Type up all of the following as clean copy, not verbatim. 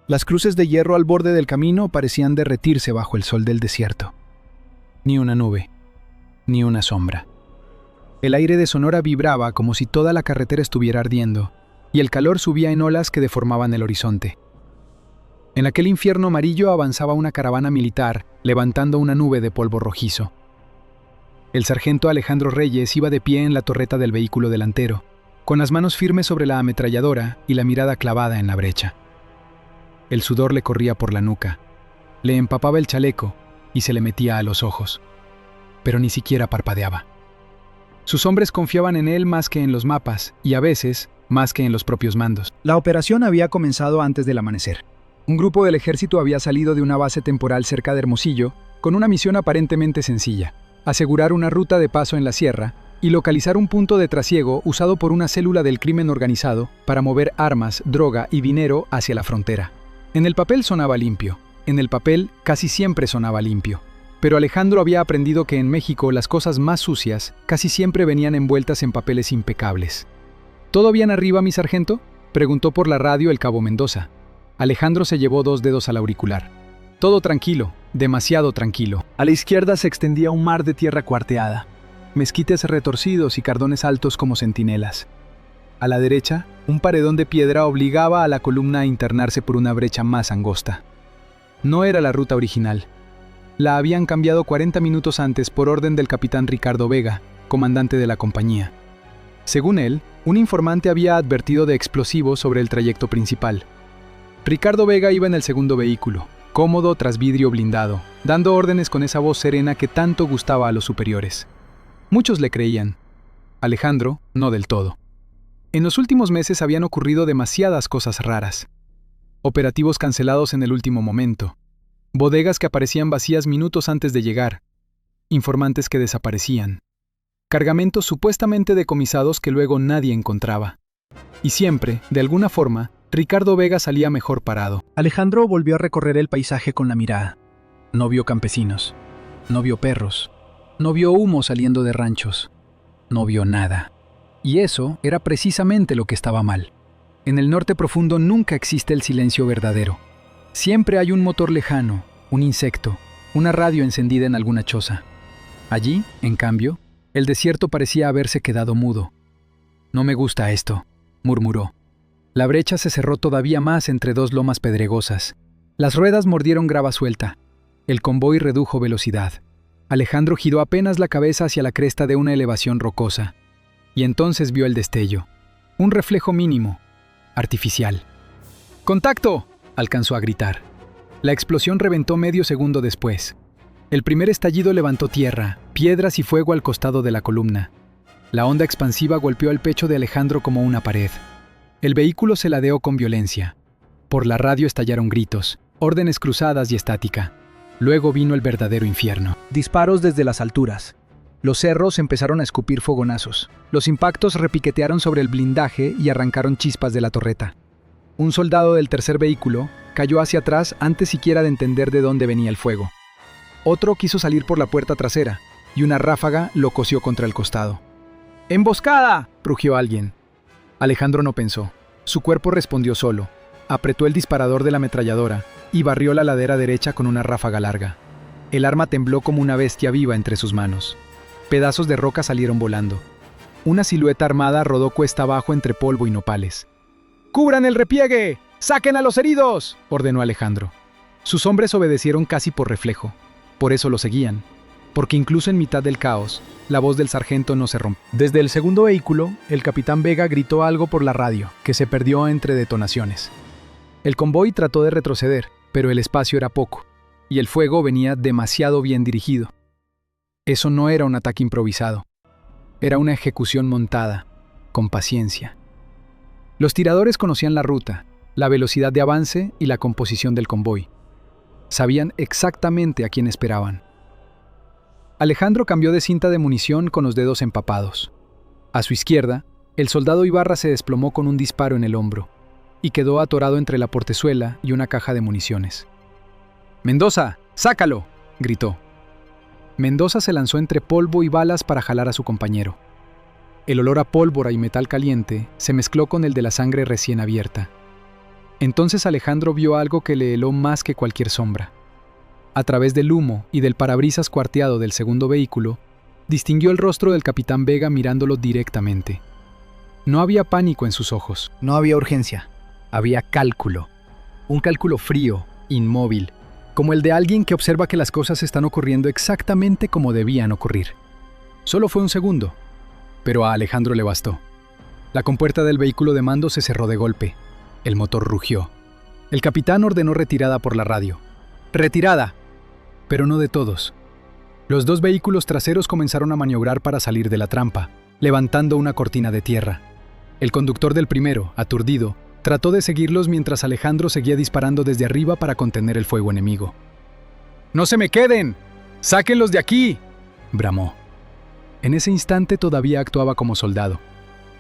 Las cruces de hierro al borde del camino parecían derretirse bajo el sol del desierto. Ni una nube, ni una sombra. El aire de Sonora vibraba como si toda la carretera estuviera ardiendo, y el calor subía en olas que deformaban el horizonte. En aquel infierno amarillo avanzaba una caravana militar, levantando una nube de polvo rojizo. El sargento Alejandro Reyes iba de pie en la torreta del vehículo delantero, con las manos firmes sobre la ametralladora y la mirada clavada en la brecha. El sudor le corría por la nuca, le empapaba el chaleco y se le metía a los ojos, pero ni siquiera parpadeaba. Sus hombres confiaban en él más que en los mapas y a veces más que en los propios mandos. La operación había comenzado antes del amanecer. Un grupo del ejército había salido de una base temporal cerca de Hermosillo con una misión aparentemente sencilla: asegurar una ruta de paso en la sierra y localizar un punto de trasiego usado por una célula del crimen organizado para mover armas, droga y dinero hacia la frontera. En el papel sonaba limpio. En el papel casi siempre sonaba limpio. Pero Alejandro había aprendido que en México las cosas más sucias casi siempre venían envueltas en papeles impecables. ¿Todo bien arriba, mi sargento?, preguntó por la radio el cabo Mendoza. Alejandro se llevó 2 dedos al auricular. Todo tranquilo, demasiado tranquilo. A la izquierda se extendía un mar de tierra cuarteada, mezquites retorcidos y cardones altos como centinelas. A la derecha, un paredón de piedra obligaba a la columna a internarse por una brecha más angosta. No era la ruta original. La habían cambiado 40 minutos antes por orden del capitán Ricardo Vega, comandante de la compañía. Según él, un informante había advertido de explosivos sobre el trayecto principal. Ricardo Vega iba en el segundo vehículo, cómodo tras vidrio blindado, dando órdenes con esa voz serena que tanto gustaba a los superiores. Muchos le creían. Alejandro, no del todo. En los últimos meses habían ocurrido demasiadas cosas raras. Operativos cancelados en el último momento. Bodegas que aparecían vacías minutos antes de llegar. Informantes que desaparecían. Cargamentos supuestamente decomisados que luego nadie encontraba. Y siempre, de alguna forma, Ricardo Vega salía mejor parado. Alejandro volvió a recorrer el paisaje con la mirada. No vio campesinos. No vio perros. No vio humo saliendo de ranchos. No vio nada. Y eso era precisamente lo que estaba mal. En el norte profundo nunca existe el silencio verdadero. Siempre hay un motor lejano, un insecto, una radio encendida en alguna choza. Allí, en cambio, el desierto parecía haberse quedado mudo. «No me gusta esto», murmuró. La brecha se cerró todavía más entre 2 lomas pedregosas. Las ruedas mordieron grava suelta. El convoy redujo velocidad. Alejandro giró apenas la cabeza hacia la cresta de una elevación rocosa. Y entonces vio el destello. Un reflejo mínimo, artificial. ¡Contacto!, alcanzó a gritar. La explosión reventó medio segundo después. El primer estallido levantó tierra, piedras y fuego al costado de la columna. La onda expansiva golpeó el pecho de Alejandro como una pared. El vehículo se ladeó con violencia. Por la radio estallaron gritos, órdenes cruzadas y estática. Luego vino el verdadero infierno. Disparos desde las alturas. Los cerros empezaron a escupir fogonazos. Los impactos repiquetearon sobre el blindaje y arrancaron chispas de la torreta. Un soldado del tercer vehículo cayó hacia atrás antes siquiera de entender de dónde venía el fuego. Otro quiso salir por la puerta trasera, y una ráfaga lo cosió contra el costado. ¡Emboscada!, rugió alguien. Alejandro no pensó. Su cuerpo respondió solo. Apretó el disparador de la ametralladora y barrió la ladera derecha con una ráfaga larga. El arma tembló como una bestia viva entre sus manos. Pedazos de roca salieron volando. Una silueta armada rodó cuesta abajo entre polvo y nopales. ¡Cubran el repliegue! ¡Saquen a los heridos!, ordenó Alejandro. Sus hombres obedecieron casi por reflejo. Por eso lo seguían. Porque incluso en mitad del caos, la voz del sargento no se rompió. Desde el segundo vehículo, el capitán Vega gritó algo por la radio, que se perdió entre detonaciones. El convoy trató de retroceder, pero el espacio era poco, y el fuego venía demasiado bien dirigido. Eso no era un ataque improvisado. Era una ejecución montada, con paciencia. Los tiradores conocían la ruta, la velocidad de avance y la composición del convoy. Sabían exactamente a quién esperaban. Alejandro cambió de cinta de munición con los dedos empapados. A su izquierda, el soldado Ibarra se desplomó con un disparo en el hombro y quedó atorado entre la portezuela y una caja de municiones. «¡Mendoza, sácalo!», gritó. Mendoza se lanzó entre polvo y balas para jalar a su compañero. El olor a pólvora y metal caliente se mezcló con el de la sangre recién abierta. Entonces Alejandro vio algo que le heló más que cualquier sombra. A través del humo y del parabrisas cuarteado del segundo vehículo, distinguió el rostro del capitán Vega mirándolo directamente. No había pánico en sus ojos. No había urgencia. Había cálculo. Un cálculo frío, inmóvil, como el de alguien que observa que las cosas están ocurriendo exactamente como debían ocurrir. Solo fue un segundo, pero a Alejandro le bastó. La compuerta del vehículo de mando se cerró de golpe. El motor rugió. El capitán ordenó retirada por la radio. ¡Retirada! Pero no de todos. Los dos vehículos traseros comenzaron a maniobrar para salir de la trampa, levantando una cortina de tierra. El conductor del primero, aturdido, trató de seguirlos mientras Alejandro seguía disparando desde arriba para contener el fuego enemigo. ¡No se me queden! ¡Sáquenlos de aquí!, bramó. En ese instante todavía actuaba como soldado.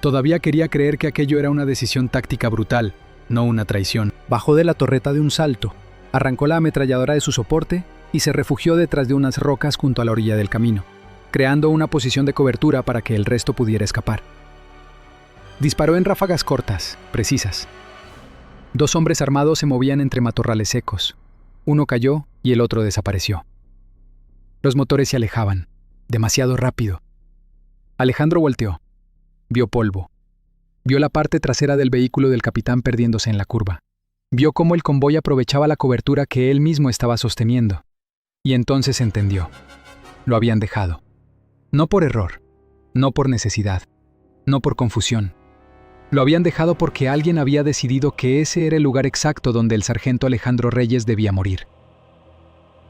Todavía quería creer que aquello era una decisión táctica brutal, no una traición. Bajó de la torreta de un salto, arrancó la ametralladora de su soporte y se refugió detrás de unas rocas junto a la orilla del camino, creando una posición de cobertura para que el resto pudiera escapar. Disparó en ráfagas cortas, precisas. 2 hombres armados se movían entre matorrales secos. Uno cayó y el otro desapareció. Los motores se alejaban, demasiado rápido. Alejandro volteó. Vio polvo. Vio la parte trasera del vehículo del capitán perdiéndose en la curva. Vio cómo el convoy aprovechaba la cobertura que él mismo estaba sosteniendo. Y entonces entendió. Lo habían dejado. No por error, no por necesidad, no por confusión. Lo habían dejado porque alguien había decidido que ese era el lugar exacto donde el sargento Alejandro Reyes debía morir.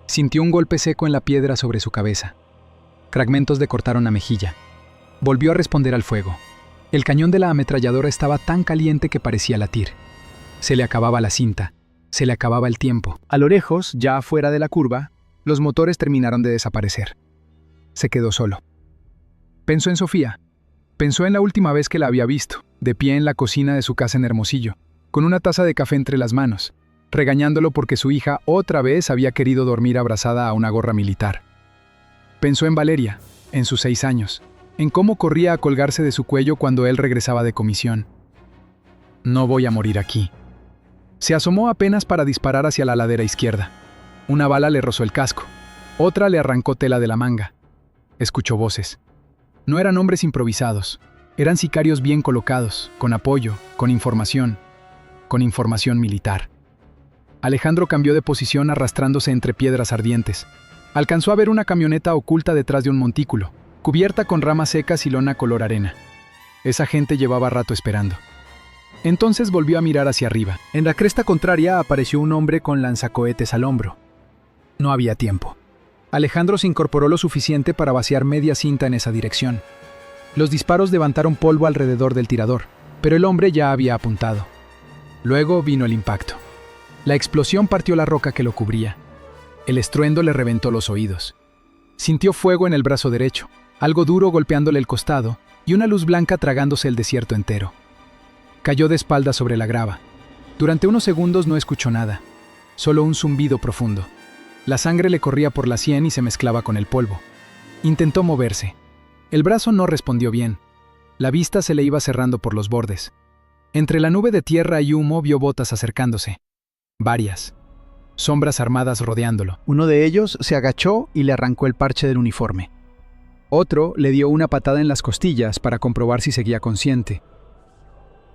Sintió un golpe seco en la piedra sobre su cabeza. Fragmentos le cortaron la mejilla. Volvió a responder al fuego. El cañón de la ametralladora estaba tan caliente que parecía latir. Se le acababa la cinta. Se le acababa el tiempo. A lo lejos, ya afuera de la curva, los motores terminaron de desaparecer. Se quedó solo. Pensó en Sofía. Pensó en la última vez que la había visto, de pie en la cocina de su casa en Hermosillo, con una taza de café entre las manos, regañándolo porque su hija otra vez había querido dormir abrazada a una gorra militar. Pensó en Valeria, en sus 6 años, en cómo corría a colgarse de su cuello cuando él regresaba de comisión. No voy a morir aquí. Se asomó apenas para disparar hacia la ladera izquierda. Una bala le rozó el casco, otra le arrancó tela de la manga. Escuchó voces. No eran hombres improvisados, eran sicarios bien colocados, con apoyo, con información militar. Alejandro cambió de posición arrastrándose entre piedras ardientes. Alcanzó a ver una camioneta oculta detrás de un montículo, cubierta con ramas secas y lona color arena. Esa gente llevaba rato esperando. Entonces volvió a mirar hacia arriba. En la cresta contraria apareció un hombre con lanzacohetes al hombro. No había tiempo. Alejandro se incorporó lo suficiente para vaciar media cinta en esa dirección. Los disparos levantaron polvo alrededor del tirador, pero el hombre ya había apuntado. Luego vino el impacto. La explosión partió la roca que lo cubría. El estruendo le reventó los oídos. Sintió fuego en el brazo derecho, algo duro golpeándole el costado y una luz blanca tragándose el desierto entero. Cayó de espaldas sobre la grava. Durante unos segundos no escuchó nada, solo un zumbido profundo. La sangre le corría por la sien y se mezclaba con el polvo. Intentó moverse. El brazo no respondió bien. La vista se le iba cerrando por los bordes. Entre la nube de tierra y humo vio botas acercándose. Varias. Sombras armadas rodeándolo. Uno de ellos se agachó y le arrancó el parche del uniforme. Otro le dio una patada en las costillas para comprobar si seguía consciente.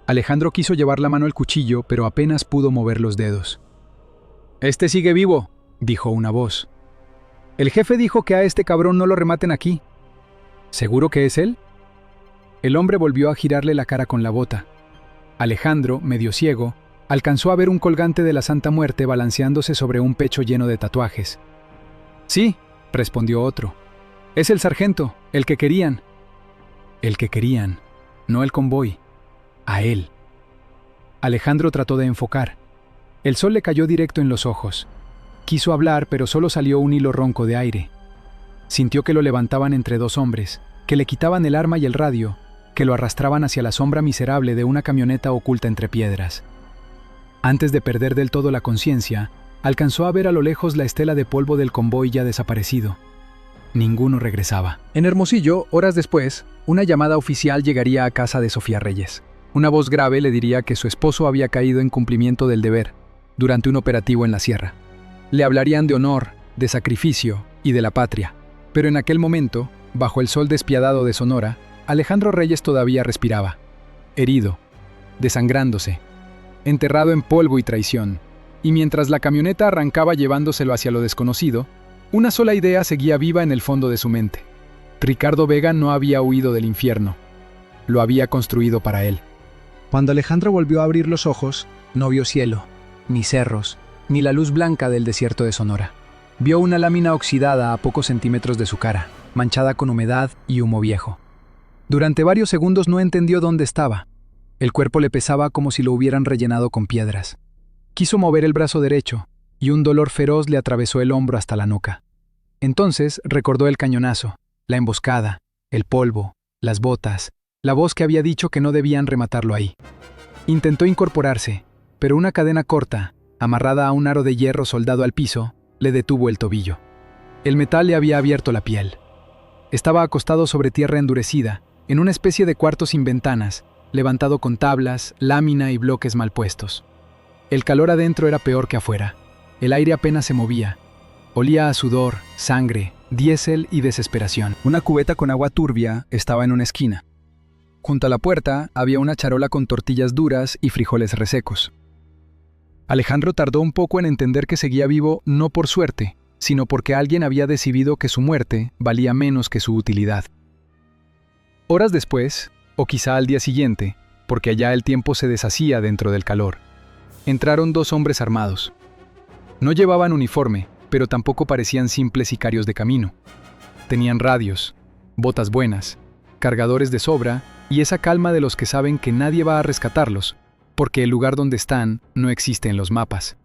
Alejandro quiso llevar la mano al cuchillo, pero apenas pudo mover los dedos. «Este sigue vivo», dijo una voz. «El jefe dijo que a este cabrón no lo rematen aquí». ¿Seguro que es él? El hombre volvió a girarle la cara con la bota. Alejandro, medio ciego, alcanzó a ver un colgante de la Santa Muerte balanceándose sobre un pecho lleno de tatuajes. «Sí», respondió otro. «Es el sargento, el que querían». El que querían, no el convoy. A él. Alejandro trató de enfocar. El sol le cayó directo en los ojos. Quiso hablar, pero solo salió un hilo ronco de aire. Sintió que lo levantaban entre 2 hombres, que le quitaban el arma y el radio, que lo arrastraban hacia la sombra miserable de una camioneta oculta entre piedras. Antes de perder del todo la conciencia, alcanzó a ver a lo lejos la estela de polvo del convoy ya desaparecido. Ninguno regresaba. En Hermosillo, horas después, una llamada oficial llegaría a casa de Sofía Reyes. Una voz grave le diría que su esposo había caído en cumplimiento del deber durante un operativo en la sierra. Le hablarían de honor, de sacrificio y de la patria. Pero en aquel momento, bajo el sol despiadado de Sonora, Alejandro Reyes todavía respiraba, herido, desangrándose, enterrado en polvo y traición. Y mientras la camioneta arrancaba llevándoselo hacia lo desconocido, una sola idea seguía viva en el fondo de su mente. Ricardo Vega no había huido del infierno, lo había construido para él. Cuando Alejandro volvió a abrir los ojos, no vio cielo, ni cerros, ni la luz blanca del desierto de Sonora. Vio una lámina oxidada a pocos centímetros de su cara, manchada con humedad y humo viejo. Durante varios segundos no entendió dónde estaba. El cuerpo le pesaba como si lo hubieran rellenado con piedras. Quiso mover el brazo derecho, y un dolor feroz le atravesó el hombro hasta la nuca. Entonces recordó el cañonazo, la emboscada, el polvo, las botas, la voz que había dicho que no debían rematarlo ahí. Intentó incorporarse, pero una cadena corta, amarrada a un aro de hierro soldado al piso, le detuvo el tobillo. El metal le había abierto la piel. Estaba acostado sobre tierra endurecida, en una especie de cuarto sin ventanas, levantado con tablas, lámina y bloques mal puestos. El calor adentro era peor que afuera. El aire apenas se movía. Olía a sudor, sangre, diésel y desesperación. Una cubeta con agua turbia estaba en una esquina. Junto a la puerta había una charola con tortillas duras y frijoles resecos. Alejandro tardó un poco en entender que seguía vivo no por suerte, sino porque alguien había decidido que su muerte valía menos que su utilidad. Horas después, o quizá al día siguiente, porque allá el tiempo se deshacía dentro del calor, entraron dos hombres armados. No llevaban uniforme, pero tampoco parecían simples sicarios de camino. Tenían radios, botas buenas, cargadores de sobra y esa calma de los que saben que nadie va a rescatarlos, porque el lugar donde están no existe en los mapas.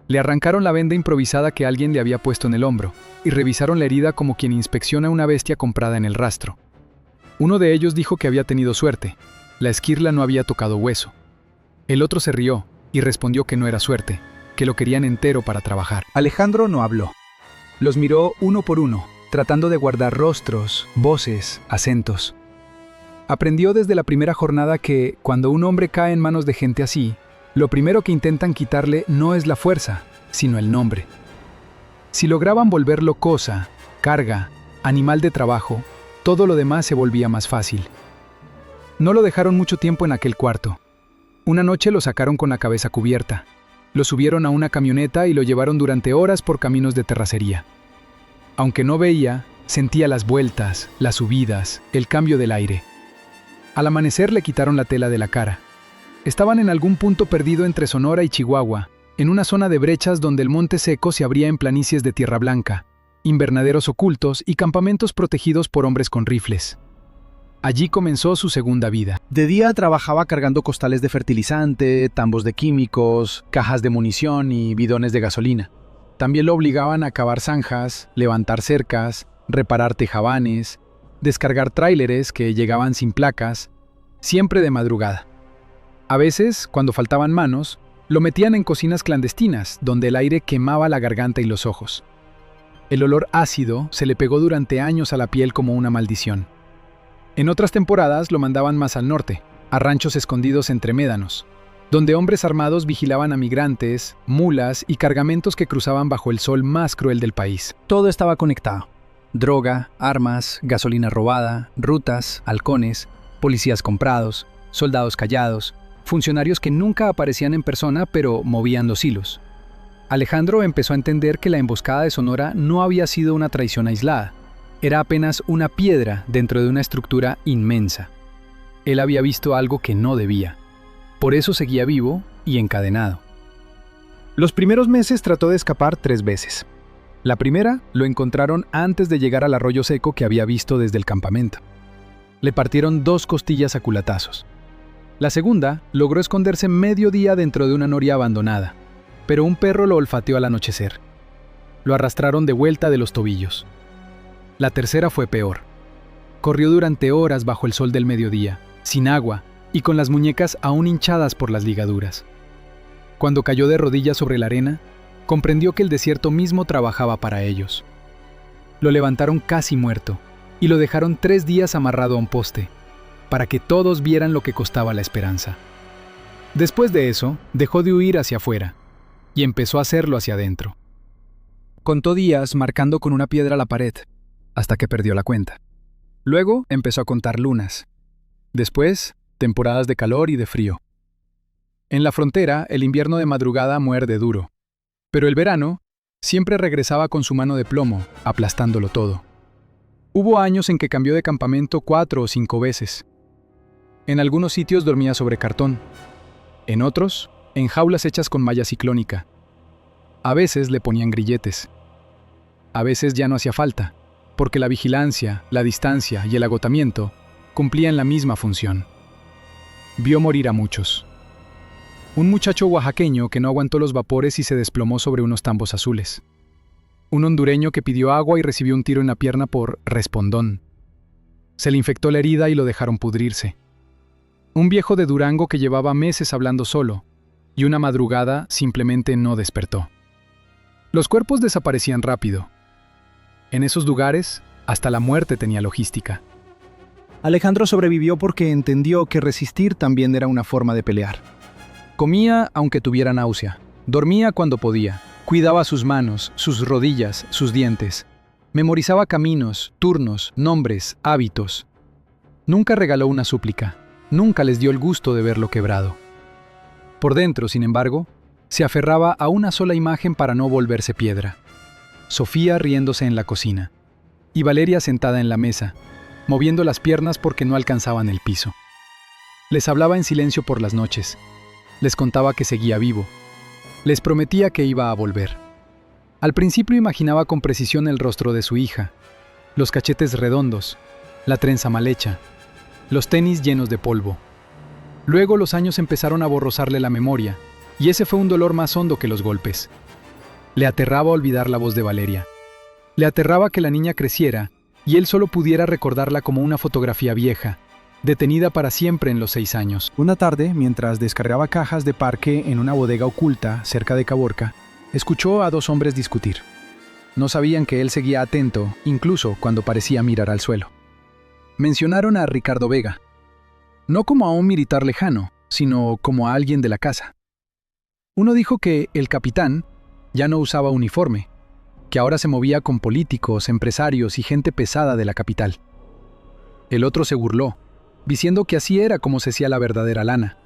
Le arrancaron la venda improvisada que alguien le había puesto en el hombro y revisaron la herida como quien inspecciona una bestia comprada en el rastro. Uno de ellos dijo que había tenido suerte, la esquirla no había tocado hueso. El otro se rió y respondió que no era suerte, que lo querían entero para trabajar. Alejandro no habló. Los miró uno por uno, tratando de guardar rostros, voces, acentos. Aprendió desde la primera jornada que, cuando un hombre cae en manos de gente así, lo primero que intentan quitarle no es la fuerza, sino el nombre. Si lograban volverlo cosa, carga, animal de trabajo, todo lo demás se volvía más fácil. No lo dejaron mucho tiempo en aquel cuarto. Una noche lo sacaron con la cabeza cubierta. Lo subieron a una camioneta y lo llevaron durante horas por caminos de terracería. Aunque no veía, sentía las vueltas, las subidas, el cambio del aire. Al amanecer le quitaron la tela de la cara. Estaban en algún punto perdido entre Sonora y Chihuahua, en una zona de brechas donde el monte seco se abría en planicies de tierra blanca, invernaderos ocultos y campamentos protegidos por hombres con rifles. Allí comenzó su segunda vida. De día trabajaba cargando costales de fertilizante, tambos de químicos, cajas de munición y bidones de gasolina. También lo obligaban a cavar zanjas, levantar cercas, reparar tejabanes, descargar tráileres que llegaban sin placas, siempre de madrugada. A veces, cuando faltaban manos, lo metían en cocinas clandestinas, donde el aire quemaba la garganta y los ojos. El olor ácido se le pegó durante años a la piel como una maldición. En otras temporadas lo mandaban más al norte, a ranchos escondidos entre médanos, donde hombres armados vigilaban a migrantes, mulas y cargamentos que cruzaban bajo el sol más cruel del país. Todo estaba conectado. Droga, armas, gasolina robada, rutas, halcones, policías comprados, soldados callados, funcionarios que nunca aparecían en persona pero movían los hilos. Alejandro empezó a entender que la emboscada de Sonora no había sido una traición aislada. Era apenas una piedra dentro de una estructura inmensa. Él había visto algo que no debía. Por eso seguía vivo y encadenado. Los primeros meses trató de escapar 3 veces. La primera lo encontraron antes de llegar al arroyo seco que había visto desde el campamento. Le partieron 2 costillas a culatazos. La segunda logró esconderse medio día dentro de una noria abandonada, pero un perro lo olfateó al anochecer. Lo arrastraron de vuelta de los tobillos. La tercera fue peor. Corrió durante horas bajo el sol del mediodía, sin agua y con las muñecas aún hinchadas por las ligaduras. Cuando cayó de rodillas sobre la arena, comprendió que el desierto mismo trabajaba para ellos. Lo levantaron casi muerto y lo dejaron 3 días amarrado a un poste. para que todos vieran lo que costaba la esperanza. Después de eso, dejó de huir hacia afuera y empezó a hacerlo hacia adentro. Contó días marcando con una piedra la pared, hasta que perdió la cuenta. Luego empezó a contar lunas. Después, temporadas de calor y de frío. En la frontera, el invierno de madrugada muerde duro, pero el verano siempre regresaba con su mano de plomo, aplastándolo todo. Hubo años en que cambió de campamento 4 o 5 veces. En algunos sitios dormía sobre cartón, en otros, en jaulas hechas con malla ciclónica. A veces le ponían grilletes. A veces ya no hacía falta, porque la vigilancia, la distancia y el agotamiento cumplían la misma función. Vio morir a muchos. Un muchacho oaxaqueño que no aguantó los vapores y se desplomó sobre unos tambos azules. Un hondureño que pidió agua y recibió un tiro en la pierna por respondón. Se le infectó la herida y lo dejaron pudrirse. Un viejo de Durango que llevaba meses hablando solo, y una madrugada simplemente no despertó. Los cuerpos desaparecían rápido. En esos lugares, hasta la muerte tenía logística. Alejandro sobrevivió porque entendió que resistir también era una forma de pelear. Comía aunque tuviera náusea, dormía cuando podía, cuidaba sus manos, sus rodillas, sus dientes. Memorizaba caminos, turnos, nombres, hábitos. Nunca regaló una súplica, nunca les dio el gusto de verlo quebrado. Por dentro, sin embargo, se aferraba a una sola imagen para no volverse piedra. Sofía riéndose en la cocina, y Valeria sentada en la mesa, moviendo las piernas porque no alcanzaban el piso. Les hablaba en silencio por las noches. Les contaba que seguía vivo. Les prometía que iba a volver. Al principio imaginaba con precisión el rostro de su hija, los cachetes redondos, la trenza mal hecha, los tenis llenos de polvo. Luego los años empezaron a borrosarle la memoria, y ese fue un dolor más hondo que los golpes. Le aterraba olvidar la voz de Valeria. Le aterraba que la niña creciera y él solo pudiera recordarla como una fotografía vieja, detenida para siempre en los 6 años. Una tarde, mientras descargaba cajas de parque en una bodega oculta cerca de Caborca, Escuchó a 2 hombres discutir. No sabían que él seguía atento, incluso cuando parecía mirar al suelo. Mencionaron a Ricardo Vega, no como a un militar lejano, sino como a alguien de la casa. Uno dijo que el capitán ya no usaba uniforme, que ahora se movía con políticos, empresarios y gente pesada de la capital. El otro se burló, diciendo que así era como se hacía la verdadera lana,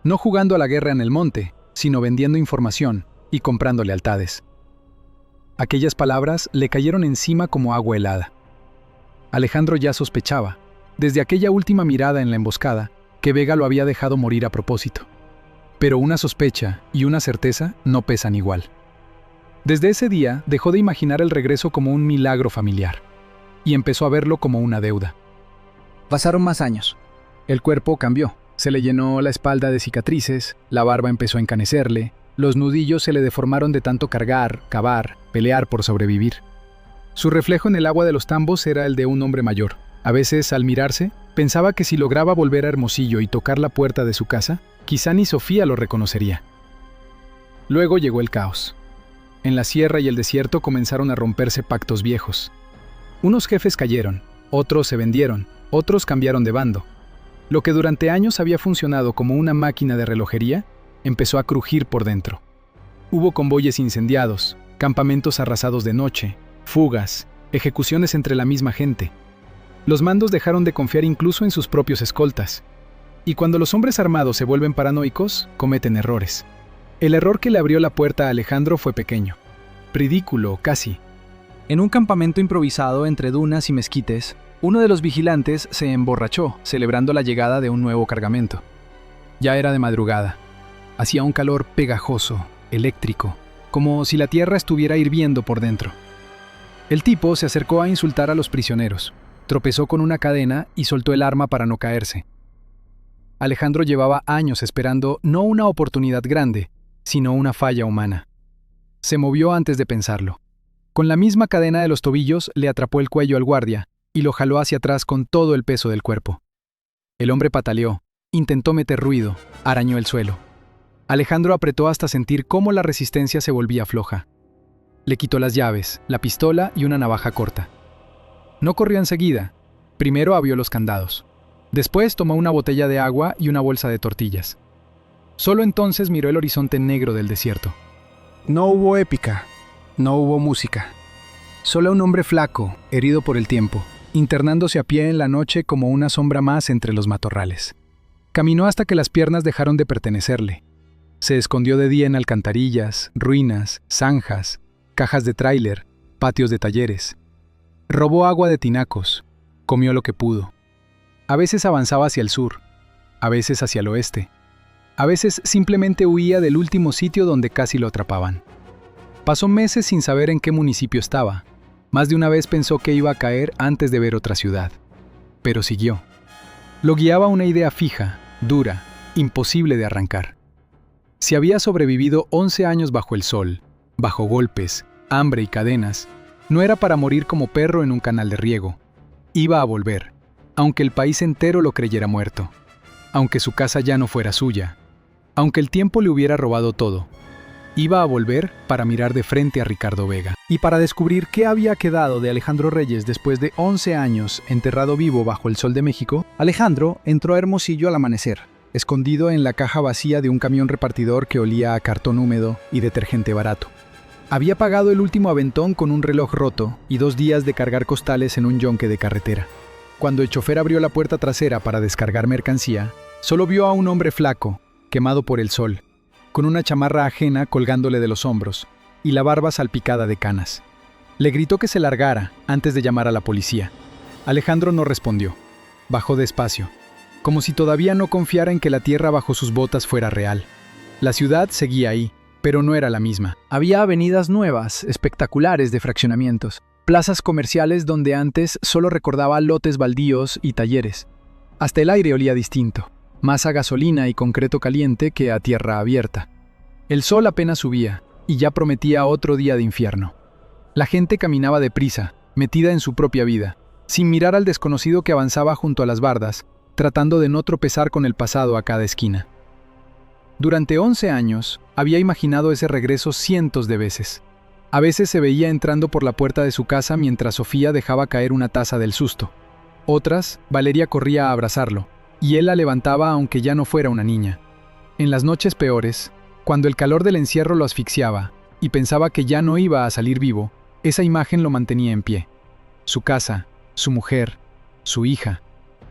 no jugando a la guerra en el monte, sino vendiendo información y comprando lealtades. Aquellas palabras le cayeron encima como agua helada. Alejandro ya sospechaba, desde aquella última mirada en la emboscada, que Vega lo había dejado morir a propósito. Pero una sospecha y una certeza no pesan igual. Desde ese día dejó de imaginar el regreso como un milagro familiar, y empezó a verlo como una deuda. pasaron más años. El cuerpo cambió, se le llenó la espalda de cicatrices, la barba empezó a encanecerle, los nudillos se le deformaron de tanto cargar, cavar, pelear por sobrevivir. Su reflejo en el agua de los tambos era el de un hombre mayor. A veces, al mirarse, pensaba que si lograba volver a Hermosillo y tocar la puerta de su casa, quizá ni Sofía lo reconocería. Luego llegó el caos. En la sierra y el desierto comenzaron a romperse pactos viejos. Unos jefes cayeron, otros se vendieron, otros cambiaron de bando. Lo que durante años había funcionado como una máquina de relojería, empezó a crujir por dentro. Hubo convoyes incendiados, campamentos arrasados de noche, fugas, ejecuciones entre la misma gente. Los mandos dejaron de confiar incluso en sus propios escoltas. Y cuando los hombres armados se vuelven paranoicos, cometen errores. El error que le abrió la puerta a Alejandro fue pequeño. Ridículo, casi. En un campamento improvisado entre dunas y mezquites, uno de los vigilantes se emborrachó, celebrando la llegada de un nuevo cargamento. Ya era de madrugada. Hacía un calor pegajoso, eléctrico, como si la tierra estuviera hirviendo por dentro. El tipo se acercó a insultar a los prisioneros, tropezó con una cadena y soltó el arma para no caerse. Alejandro llevaba años esperando no una oportunidad grande, sino una falla humana. Se movió antes de pensarlo. Con la misma cadena de los tobillos le atrapó el cuello al guardia y lo jaló hacia atrás con todo el peso del cuerpo. El hombre pataleó, intentó meter ruido, arañó el suelo. Alejandro apretó hasta sentir cómo la resistencia se volvía floja. Le quitó las llaves, la pistola y una navaja corta. No corrió enseguida. Primero abrió los candados. Después tomó una botella de agua y una bolsa de tortillas. Solo entonces miró el horizonte negro del desierto. No hubo épica, no hubo música. Solo un hombre flaco, herido por el tiempo, internándose a pie en la noche como una sombra más entre los matorrales. Caminó hasta que las piernas dejaron de pertenecerle. Se escondió de día en alcantarillas, ruinas, zanjas, cajas de tráiler, patios de talleres. Robó agua de tinacos, comió lo que pudo. A veces avanzaba hacia el sur, a veces hacia el oeste. A veces simplemente huía del último sitio donde casi lo atrapaban. Pasó meses sin saber en qué municipio estaba. Más de una vez pensó que iba a caer antes de ver otra ciudad. Pero siguió. Lo guiaba una idea fija, dura, imposible de arrancar. Si había sobrevivido 11 años bajo el sol, bajo golpes, hambre y cadenas, no era para morir como perro en un canal de riego. Iba a volver, aunque el país entero lo creyera muerto, aunque su casa ya no fuera suya, aunque el tiempo le hubiera robado todo. Iba a volver para mirar de frente a Ricardo Vega. Y para descubrir qué había quedado de Alejandro Reyes después de 11 años enterrado vivo bajo el sol de México, Alejandro entró a Hermosillo al amanecer, escondido en la caja vacía de un camión repartidor que olía a cartón húmedo y detergente barato. Había pagado el último aventón con un reloj roto y 2 días de cargar costales en un yonque de carretera. Cuando el chofer abrió la puerta trasera para descargar mercancía, solo vio a un hombre flaco, quemado por el sol, con una chamarra ajena colgándole de los hombros y la barba salpicada de canas. Le gritó que se largara antes de llamar a la policía. Alejandro no respondió. Bajó despacio, como si todavía no confiara en que la tierra bajo sus botas fuera real. La ciudad seguía ahí, pero no era la misma. Había avenidas nuevas, espectaculares de fraccionamientos, plazas comerciales donde antes solo recordaba lotes baldíos y talleres. Hasta el aire olía distinto, más a gasolina y concreto caliente que a tierra abierta. El sol apenas subía, y ya prometía otro día de infierno. La gente caminaba deprisa, metida en su propia vida, sin mirar al desconocido que avanzaba junto a las bardas, tratando de no tropezar con el pasado a cada esquina. Durante 11 años, había imaginado ese regreso cientos de veces. A veces se veía entrando por la puerta de su casa mientras Sofía dejaba caer una taza del susto. Otras, Valeria corría a abrazarlo, y él la levantaba aunque ya no fuera una niña. En las noches peores, cuando el calor del encierro lo asfixiaba, y pensaba que ya no iba a salir vivo, esa imagen lo mantenía en pie. Su casa, su mujer, su hija,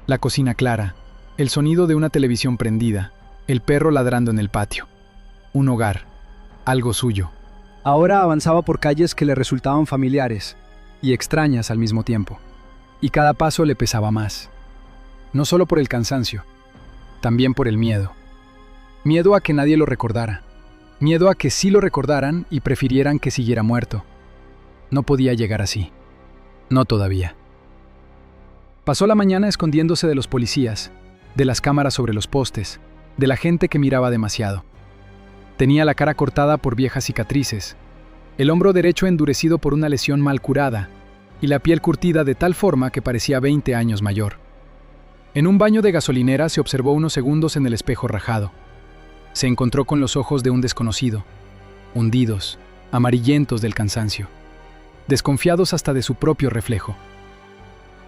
la cocina clara, el sonido de una televisión prendida, el perro ladrando en el patio. Un hogar, algo suyo. Ahora avanzaba por calles que le resultaban familiares y extrañas al mismo tiempo, y cada paso le pesaba más. No solo por el cansancio, también por el miedo. Miedo a que nadie lo recordara. Miedo a que sí lo recordaran y prefirieran que siguiera muerto. No podía llegar así. No todavía. Pasó la mañana escondiéndose de los policías, de las cámaras sobre los postes, de la gente que miraba demasiado. Tenía la cara cortada por viejas cicatrices, el hombro derecho endurecido por una lesión mal curada y la piel curtida de tal forma que parecía 20 años mayor. En un baño de gasolinera se observó unos segundos en el espejo rajado. Se encontró con los ojos de un desconocido, hundidos, amarillentos del cansancio, desconfiados hasta de su propio reflejo.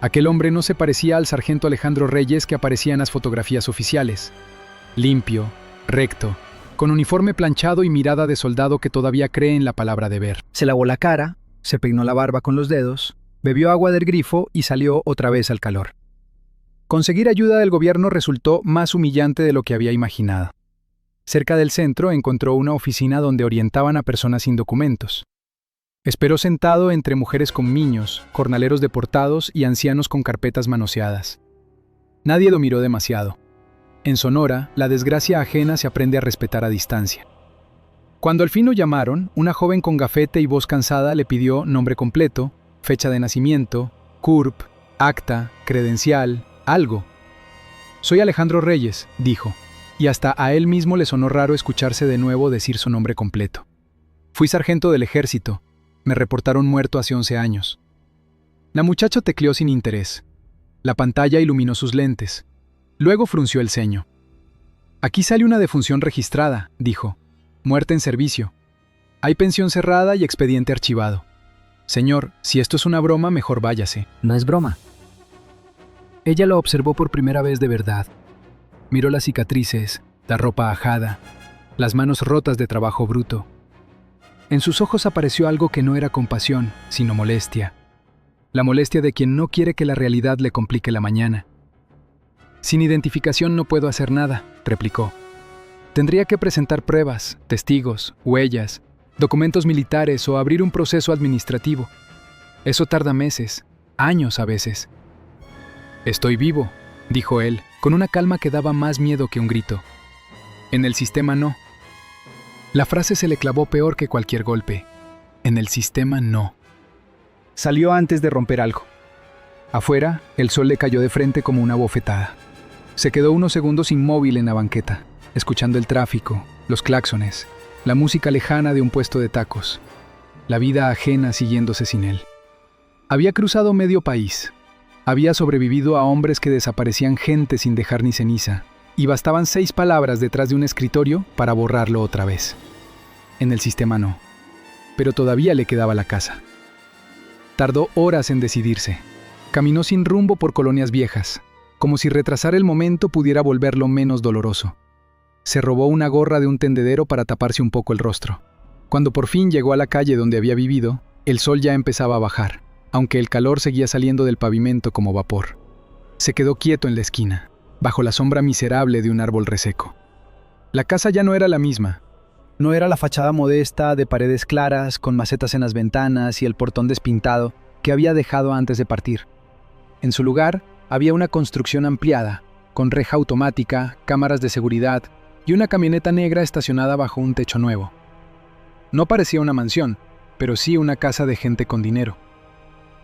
Aquel hombre no se parecía al sargento Alejandro Reyes que aparecía en las fotografías oficiales. Limpio, recto, con uniforme planchado y mirada de soldado que todavía cree en la palabra deber. Se lavó la cara, se peinó la barba con los dedos, bebió agua del grifo y salió otra vez al calor. Conseguir ayuda del gobierno resultó más humillante de lo que había imaginado. Cerca del centro encontró una oficina donde orientaban a personas sin documentos. Esperó sentado entre mujeres con niños, jornaleros deportados y ancianos con carpetas manoseadas. Nadie lo miró demasiado. En Sonora, la desgracia ajena se aprende a respetar a distancia. Cuando al fin lo llamaron, una joven con gafete y voz cansada le pidió nombre completo, fecha de nacimiento, CURP, acta, credencial, algo. «Soy Alejandro Reyes», dijo, y hasta a él mismo le sonó raro escucharse de nuevo decir su nombre completo. «Fui sargento del ejército. Me reportaron muerto hace 11 años». La muchacha tecleó sin interés. La pantalla iluminó sus lentes. Luego frunció el ceño. «Aquí sale una defunción registrada», dijo. «Muerte en servicio. Hay pensión cerrada y expediente archivado. Señor, si esto es una broma, mejor váyase». No es broma. Ella lo observó por primera vez de verdad. Miró las cicatrices, la ropa ajada, las manos rotas de trabajo bruto. En sus ojos apareció algo que no era compasión, sino molestia. La molestia de quien no quiere que la realidad le complique la mañana. «Sin identificación no puedo hacer nada», replicó. «Tendría que presentar pruebas, testigos, huellas, documentos militares o abrir un proceso administrativo. Eso tarda meses, años a veces». «Estoy vivo», dijo él, con una calma que daba más miedo que un grito. «En el sistema no». La frase se le clavó peor que cualquier golpe. «En el sistema no». Salió antes de romper algo. Afuera, el sol le cayó de frente como una bofetada. Se quedó unos segundos inmóvil en la banqueta, escuchando el tráfico, los claxones, la música lejana de un puesto de tacos, la vida ajena siguiéndose sin él. Había cruzado medio país. Había sobrevivido a hombres que desaparecían gente sin dejar ni ceniza, y bastaban 6 palabras detrás de un escritorio para borrarlo otra vez. En el sistema no, pero todavía le quedaba la casa. Tardó horas en decidirse. Caminó sin rumbo por colonias viejas, como si retrasar el momento pudiera volverlo menos doloroso. Se robó una gorra de un tendedero para taparse un poco el rostro. Cuando por fin llegó a la calle donde había vivido, el sol ya empezaba a bajar, aunque el calor seguía saliendo del pavimento como vapor. Se quedó quieto en la esquina, bajo la sombra miserable de un árbol reseco. La casa ya no era la misma. No era la fachada modesta de paredes claras, con macetas en las ventanas y el portón despintado que había dejado antes de partir. En su lugar, había una construcción ampliada, con reja automática, cámaras de seguridad y una camioneta negra estacionada bajo un techo nuevo. No parecía una mansión, pero sí una casa de gente con dinero.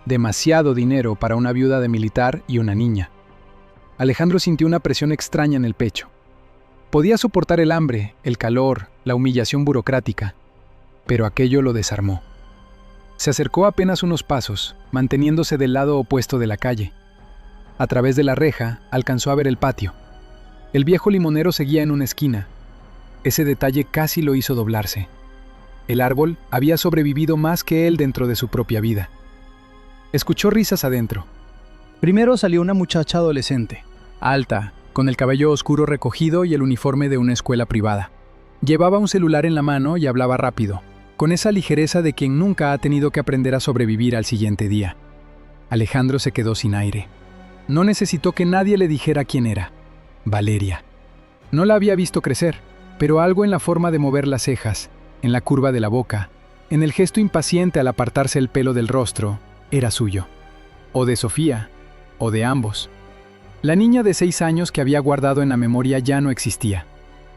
Demasiado dinero para una viuda de militar y una niña. Alejandro sintió una presión extraña en el pecho. Podía soportar el hambre, el calor, la humillación burocrática, pero aquello lo desarmó. Se acercó apenas unos pasos, manteniéndose del lado opuesto de la calle. A través de la reja, alcanzó a ver el patio. El viejo limonero seguía en una esquina. Ese detalle casi lo hizo doblarse. El árbol había sobrevivido más que él dentro de su propia vida. Escuchó risas adentro. Primero salió una muchacha adolescente, alta, con el cabello oscuro recogido y el uniforme de una escuela privada. Llevaba un celular en la mano y hablaba rápido, con esa ligereza de quien nunca ha tenido que aprender a sobrevivir al siguiente día. Alejandro se quedó sin aire. No necesitó que nadie le dijera quién era. Valeria. No la había visto crecer, pero algo en la forma de mover las cejas, en la curva de la boca, en el gesto impaciente al apartarse el pelo del rostro, era suyo. O de Sofía, o de ambos. La niña de 6 años que había guardado en la memoria ya no existía.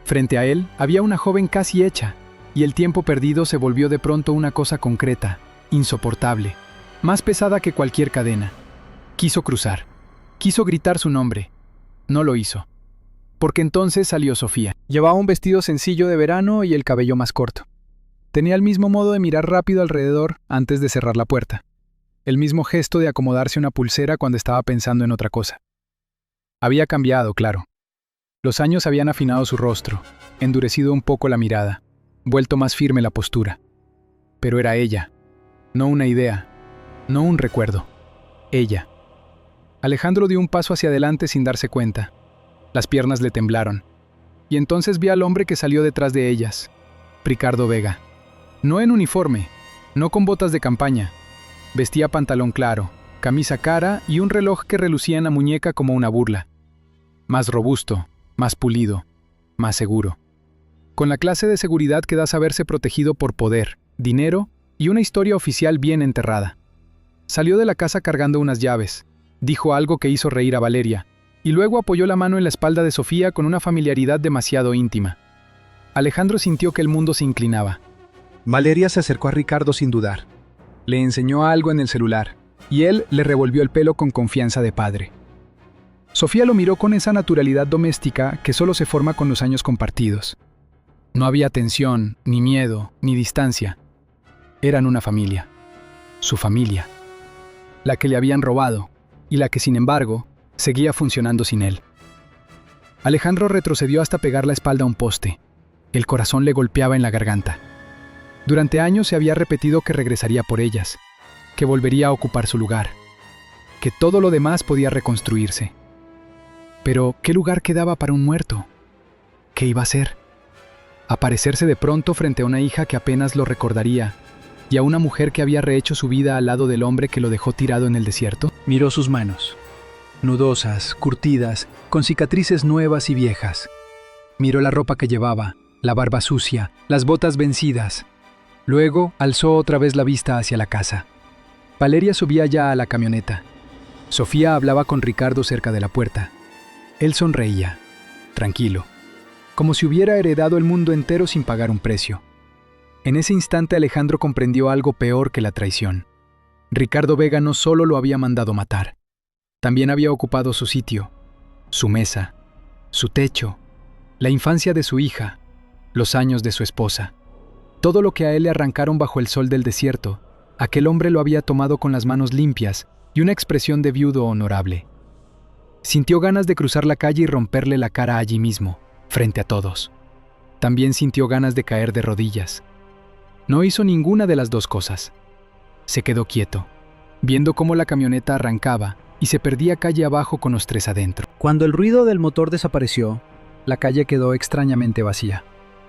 Frente a él había una joven casi hecha, y el tiempo perdido se volvió de pronto una cosa concreta, insoportable, más pesada que cualquier cadena. Quiso cruzar. Quiso gritar su nombre. No lo hizo. Porque entonces salió Sofía. Llevaba un vestido sencillo de verano y el cabello más corto. Tenía el mismo modo de mirar rápido alrededor antes de cerrar la puerta. El mismo gesto de acomodarse una pulsera cuando estaba pensando en otra cosa. Había cambiado, claro. Los años habían afinado su rostro, endurecido un poco la mirada, vuelto más firme la postura. Pero era ella, no una idea, no un recuerdo. Ella. Alejandro dio un paso hacia adelante sin darse cuenta. Las piernas le temblaron. Y entonces vi al hombre que salió detrás de ellas. Ricardo Vega. No en uniforme, no con botas de campaña. Vestía pantalón claro, camisa cara y un reloj que relucía en la muñeca como una burla. Más robusto, más pulido, más seguro. Con la clase de seguridad que da saberse protegido por poder, dinero y una historia oficial bien enterrada. Salió de la casa cargando unas llaves. Dijo algo que hizo reír a Valeria, y luego apoyó la mano en la espalda de Sofía con una familiaridad demasiado íntima. Alejandro sintió que el mundo se inclinaba. Valeria se acercó a Ricardo sin dudar. Le enseñó algo en el celular, y él le revolvió el pelo con confianza de padre. Sofía lo miró con esa naturalidad doméstica que solo se forma con los años compartidos. No había tensión, ni miedo, ni distancia. Eran una familia. Su familia. La que le habían robado, y la que, sin embargo, seguía funcionando sin él. Alejandro retrocedió hasta pegar la espalda a un poste. El corazón le golpeaba en la garganta. Durante años se había repetido que regresaría por ellas, que volvería a ocupar su lugar. que todo lo demás podía reconstruirse. Pero, ¿qué lugar quedaba para un muerto? ¿Qué iba a hacer? Aparecerse de pronto frente a una hija que apenas lo recordaría, y a una mujer que había rehecho su vida al lado del hombre que lo dejó tirado en el desierto. Miró sus manos, nudosas, curtidas, con cicatrices nuevas y viejas. Miró la ropa que llevaba, la barba sucia, las botas vencidas. Luego alzó otra vez la vista hacia la casa. Valeria subía ya a la camioneta. Sofía hablaba con Ricardo cerca de la puerta. Él sonreía, tranquilo, como si hubiera heredado el mundo entero sin pagar un precio. En ese instante Alejandro comprendió algo peor que la traición. Ricardo Vega no solo lo había mandado matar, también había ocupado su sitio, su mesa, su techo, la infancia de su hija, los años de su esposa. Todo lo que a él le arrancaron bajo el sol del desierto, aquel hombre lo había tomado con las manos limpias y una expresión de viudo honorable. Sintió ganas de cruzar la calle y romperle la cara allí mismo, frente a todos. También sintió ganas de caer de rodillas. No hizo ninguna de las dos cosas. Se quedó quieto, viendo cómo la camioneta arrancaba y se perdía calle abajo con los tres adentro. Cuando el ruido del motor desapareció, la calle quedó extrañamente vacía.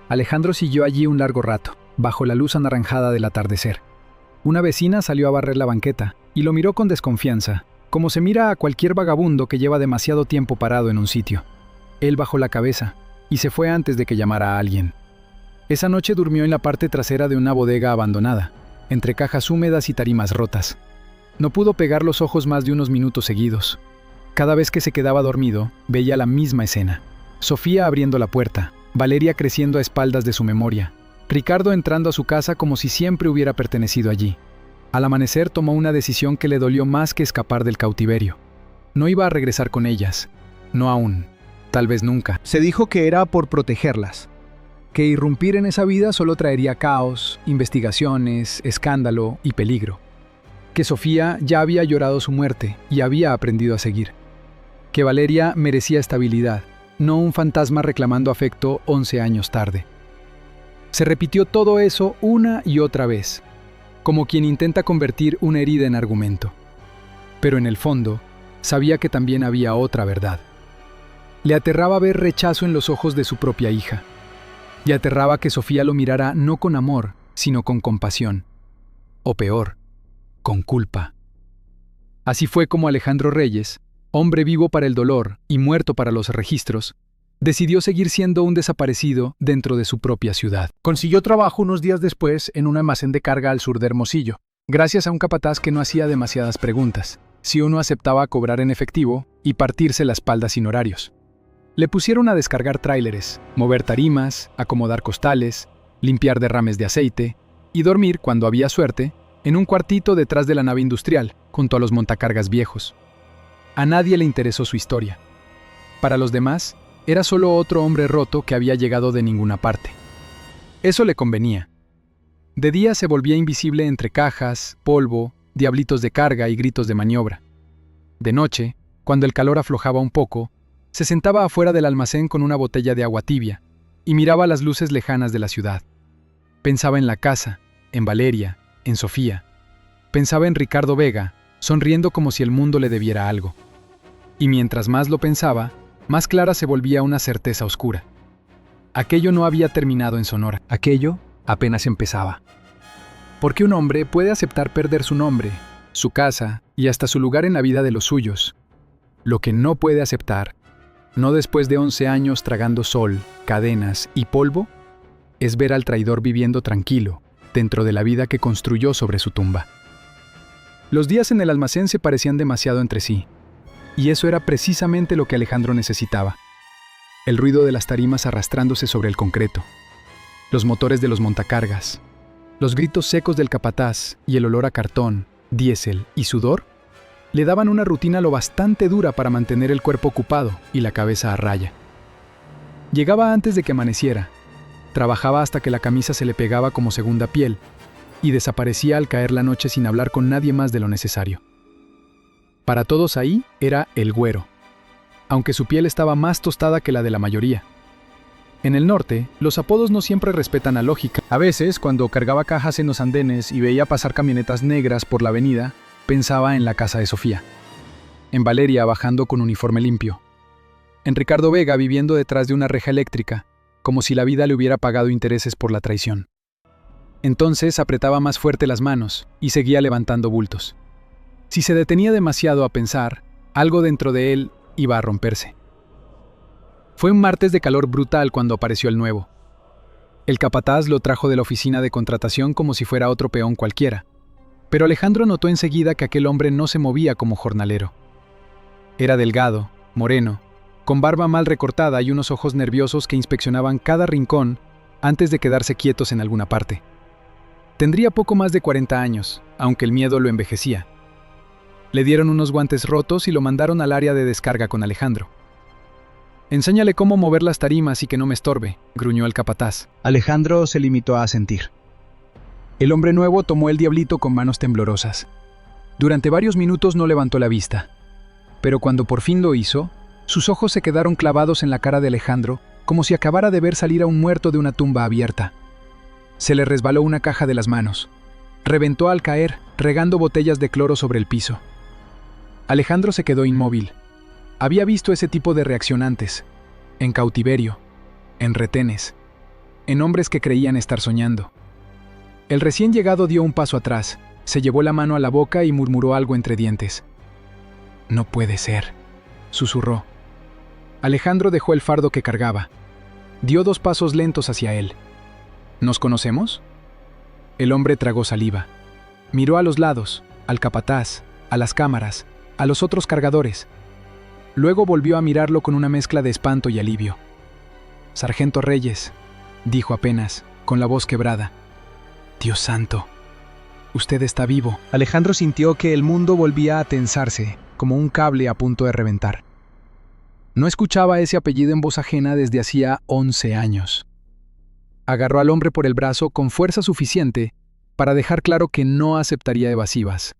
Alejandro siguió allí un largo rato, bajo la luz anaranjada del atardecer. Una vecina salió a barrer la banqueta y lo miró con desconfianza, como se mira a cualquier vagabundo que lleva demasiado tiempo parado en un sitio. Él bajó la cabeza y se fue antes de que llamara a alguien. Esa noche durmió en la parte trasera de una bodega abandonada, entre cajas húmedas y tarimas rotas. No pudo pegar los ojos más de unos minutos seguidos. Cada vez que se quedaba dormido, veía la misma escena. Sofía abriendo la puerta, Valeria creciendo a espaldas de su memoria, Ricardo entrando a su casa como si siempre hubiera pertenecido allí. Al amanecer tomó una decisión que le dolió más que escapar del cautiverio. No iba a regresar con ellas. No aún. Tal vez nunca. Se dijo que era por protegerlas. Que irrumpir en esa vida solo traería caos, investigaciones, escándalo y peligro. Que Sofía ya había llorado su muerte y había aprendido a seguir. Que Valeria merecía estabilidad, no un fantasma reclamando afecto 11 años tarde. Se repitió todo eso una y otra vez, como quien intenta convertir una herida en argumento. Pero en el fondo, sabía que también había otra verdad. Le aterraba ver rechazo en los ojos de su propia hija. Le aterraba que Sofía lo mirara no con amor, sino con compasión. O peor, con culpa. Así fue como Alejandro Reyes, hombre vivo para el dolor y muerto para los registros, decidió seguir siendo un desaparecido dentro de su propia ciudad. Consiguió trabajo unos días después en un almacén de carga al sur de Hermosillo, Gracias a un capataz que no hacía demasiadas preguntas, si uno aceptaba cobrar en efectivo y partirse la espalda sin horarios. Le pusieron a descargar tráileres, mover tarimas, acomodar costales, limpiar derrames de aceite y dormir, cuando había suerte, en un cuartito detrás de la nave industrial, junto a los montacargas viejos. A nadie le interesó su historia. Para los demás, era solo otro hombre roto que había llegado de ninguna parte. Eso le convenía. De día se volvía invisible entre cajas, polvo, diablitos de carga y gritos de maniobra. De noche, cuando el calor aflojaba un poco, se sentaba afuera del almacén con una botella de agua tibia y miraba las luces lejanas de la ciudad. Pensaba en la casa, en Valeria, en Sofía. Pensaba en Ricardo Vega, sonriendo como si el mundo le debiera algo. Y mientras más lo pensaba, más clara se volvía una certeza oscura. Aquello no había terminado en Sonora. Aquello apenas empezaba. Porque un hombre puede aceptar perder su nombre, su casa y hasta su lugar en la vida de los suyos. Lo que no puede aceptar, no después de 11 años tragando sol, cadenas y polvo, es ver al traidor viviendo tranquilo dentro de la vida que construyó sobre su tumba. Los días en el almacén se parecían demasiado entre sí, y eso era precisamente lo que Alejandro necesitaba. El ruido de las tarimas arrastrándose sobre el concreto, los motores de los montacargas, los gritos secos del capataz y el olor a cartón, diésel y sudor le daban una rutina lo bastante dura para mantener el cuerpo ocupado y la cabeza a raya. Llegaba antes de que amaneciera, trabajaba hasta que la camisa se le pegaba como segunda piel y desaparecía al caer la noche sin hablar con nadie más de lo necesario. Para todos ahí era el güero, aunque su piel estaba más tostada que la de la mayoría. En el norte, los apodos no siempre respetan la lógica. A veces, cuando cargaba cajas en los andenes y veía pasar camionetas negras por la avenida, pensaba en la casa de Sofía. en Valeria bajando con uniforme limpio, en Ricardo Vega viviendo detrás de una reja eléctrica, como si la vida le hubiera pagado intereses por la traición. Entonces apretaba más fuerte las manos y seguía levantando bultos. Si se detenía demasiado a pensar, algo dentro de él iba a romperse. Fue un martes de calor brutal cuando apareció el nuevo. El capataz lo trajo de la oficina de contratación como si fuera otro peón cualquiera, pero Alejandro notó enseguida que aquel hombre no se movía como jornalero. Era delgado, moreno, con barba mal recortada y unos ojos nerviosos que inspeccionaban cada rincón antes de quedarse quietos en alguna parte. Tendría poco más de 40 años, aunque el miedo lo envejecía. Le dieron unos guantes rotos y lo mandaron al área de descarga con Alejandro. «Enséñale cómo mover las tarimas y que no me estorbe», gruñó el capataz. Alejandro se limitó a asentir. El hombre nuevo tomó el diablito con manos temblorosas. Durante varios minutos no levantó la vista, pero cuando por fin lo hizo, sus ojos se quedaron clavados en la cara de Alejandro, como si acabara de ver salir a un muerto de una tumba abierta. Se le resbaló una caja de las manos. Reventó al caer, regando botellas de cloro sobre el piso. Alejandro se quedó inmóvil. Había visto ese tipo de reacción antes, en cautiverio, en retenes, en hombres que creían estar soñando. El recién llegado dio un paso atrás, se llevó la mano a la boca y murmuró algo entre dientes. «No puede ser», susurró. Alejandro dejó el fardo que cargaba. Dio 2 pasos lentos hacia él. «¿Nos conocemos?» El hombre tragó saliva. Miró a los lados, al capataz, a las cámaras, a los otros cargadores. Luego volvió a mirarlo con una mezcla de espanto y alivio. «Sargento Reyes», dijo apenas, con la voz quebrada. «Dios santo, usted está vivo». Alejandro sintió que el mundo volvía a tensarse, como un cable a punto de reventar. No escuchaba ese apellido en voz ajena desde hacía 11 años. Agarró al hombre por el brazo con fuerza suficiente para dejar claro que no aceptaría evasivas.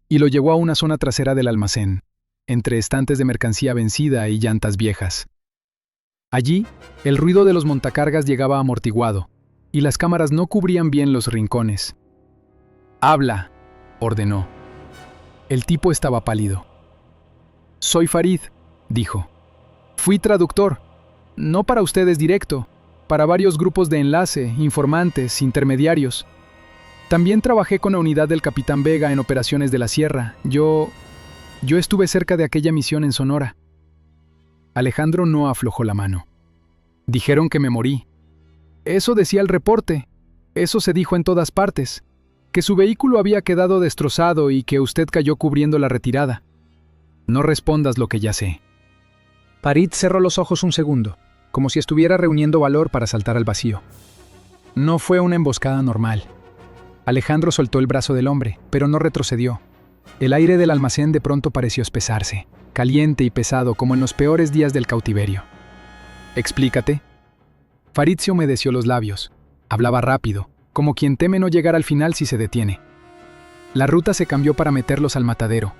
Y lo llevó a una zona trasera del almacén, entre estantes de mercancía vencida y llantas viejas. Allí, el ruido de los montacargas llegaba amortiguado, y las cámaras no cubrían bien los rincones. «Habla», ordenó. El tipo estaba pálido. «Soy Farid», dijo. «Fui traductor. No para ustedes directo, para varios grupos de enlace, informantes, intermediarios. También trabajé con la unidad del Capitán Vega en operaciones de la Sierra. Yo estuve cerca de aquella misión en Sonora». Alejandro no aflojó la mano. «Dijeron que me morí». «Eso decía el reporte. Eso se dijo en todas partes. Que su vehículo había quedado destrozado y que usted cayó cubriendo la retirada». «No respondas lo que ya sé». Farid cerró los ojos un segundo, como si estuviera reuniendo valor para saltar al vacío. No fue una emboscada normal. Alejandro soltó el brazo del hombre, pero no retrocedió. El aire del almacén de pronto pareció espesarse, caliente y pesado como en los peores días del cautiverio. «Explícate». Farid se humedeció los labios. Hablaba rápido, como quien teme no llegar al final si se detiene. La ruta se cambió para meterlos al matadero.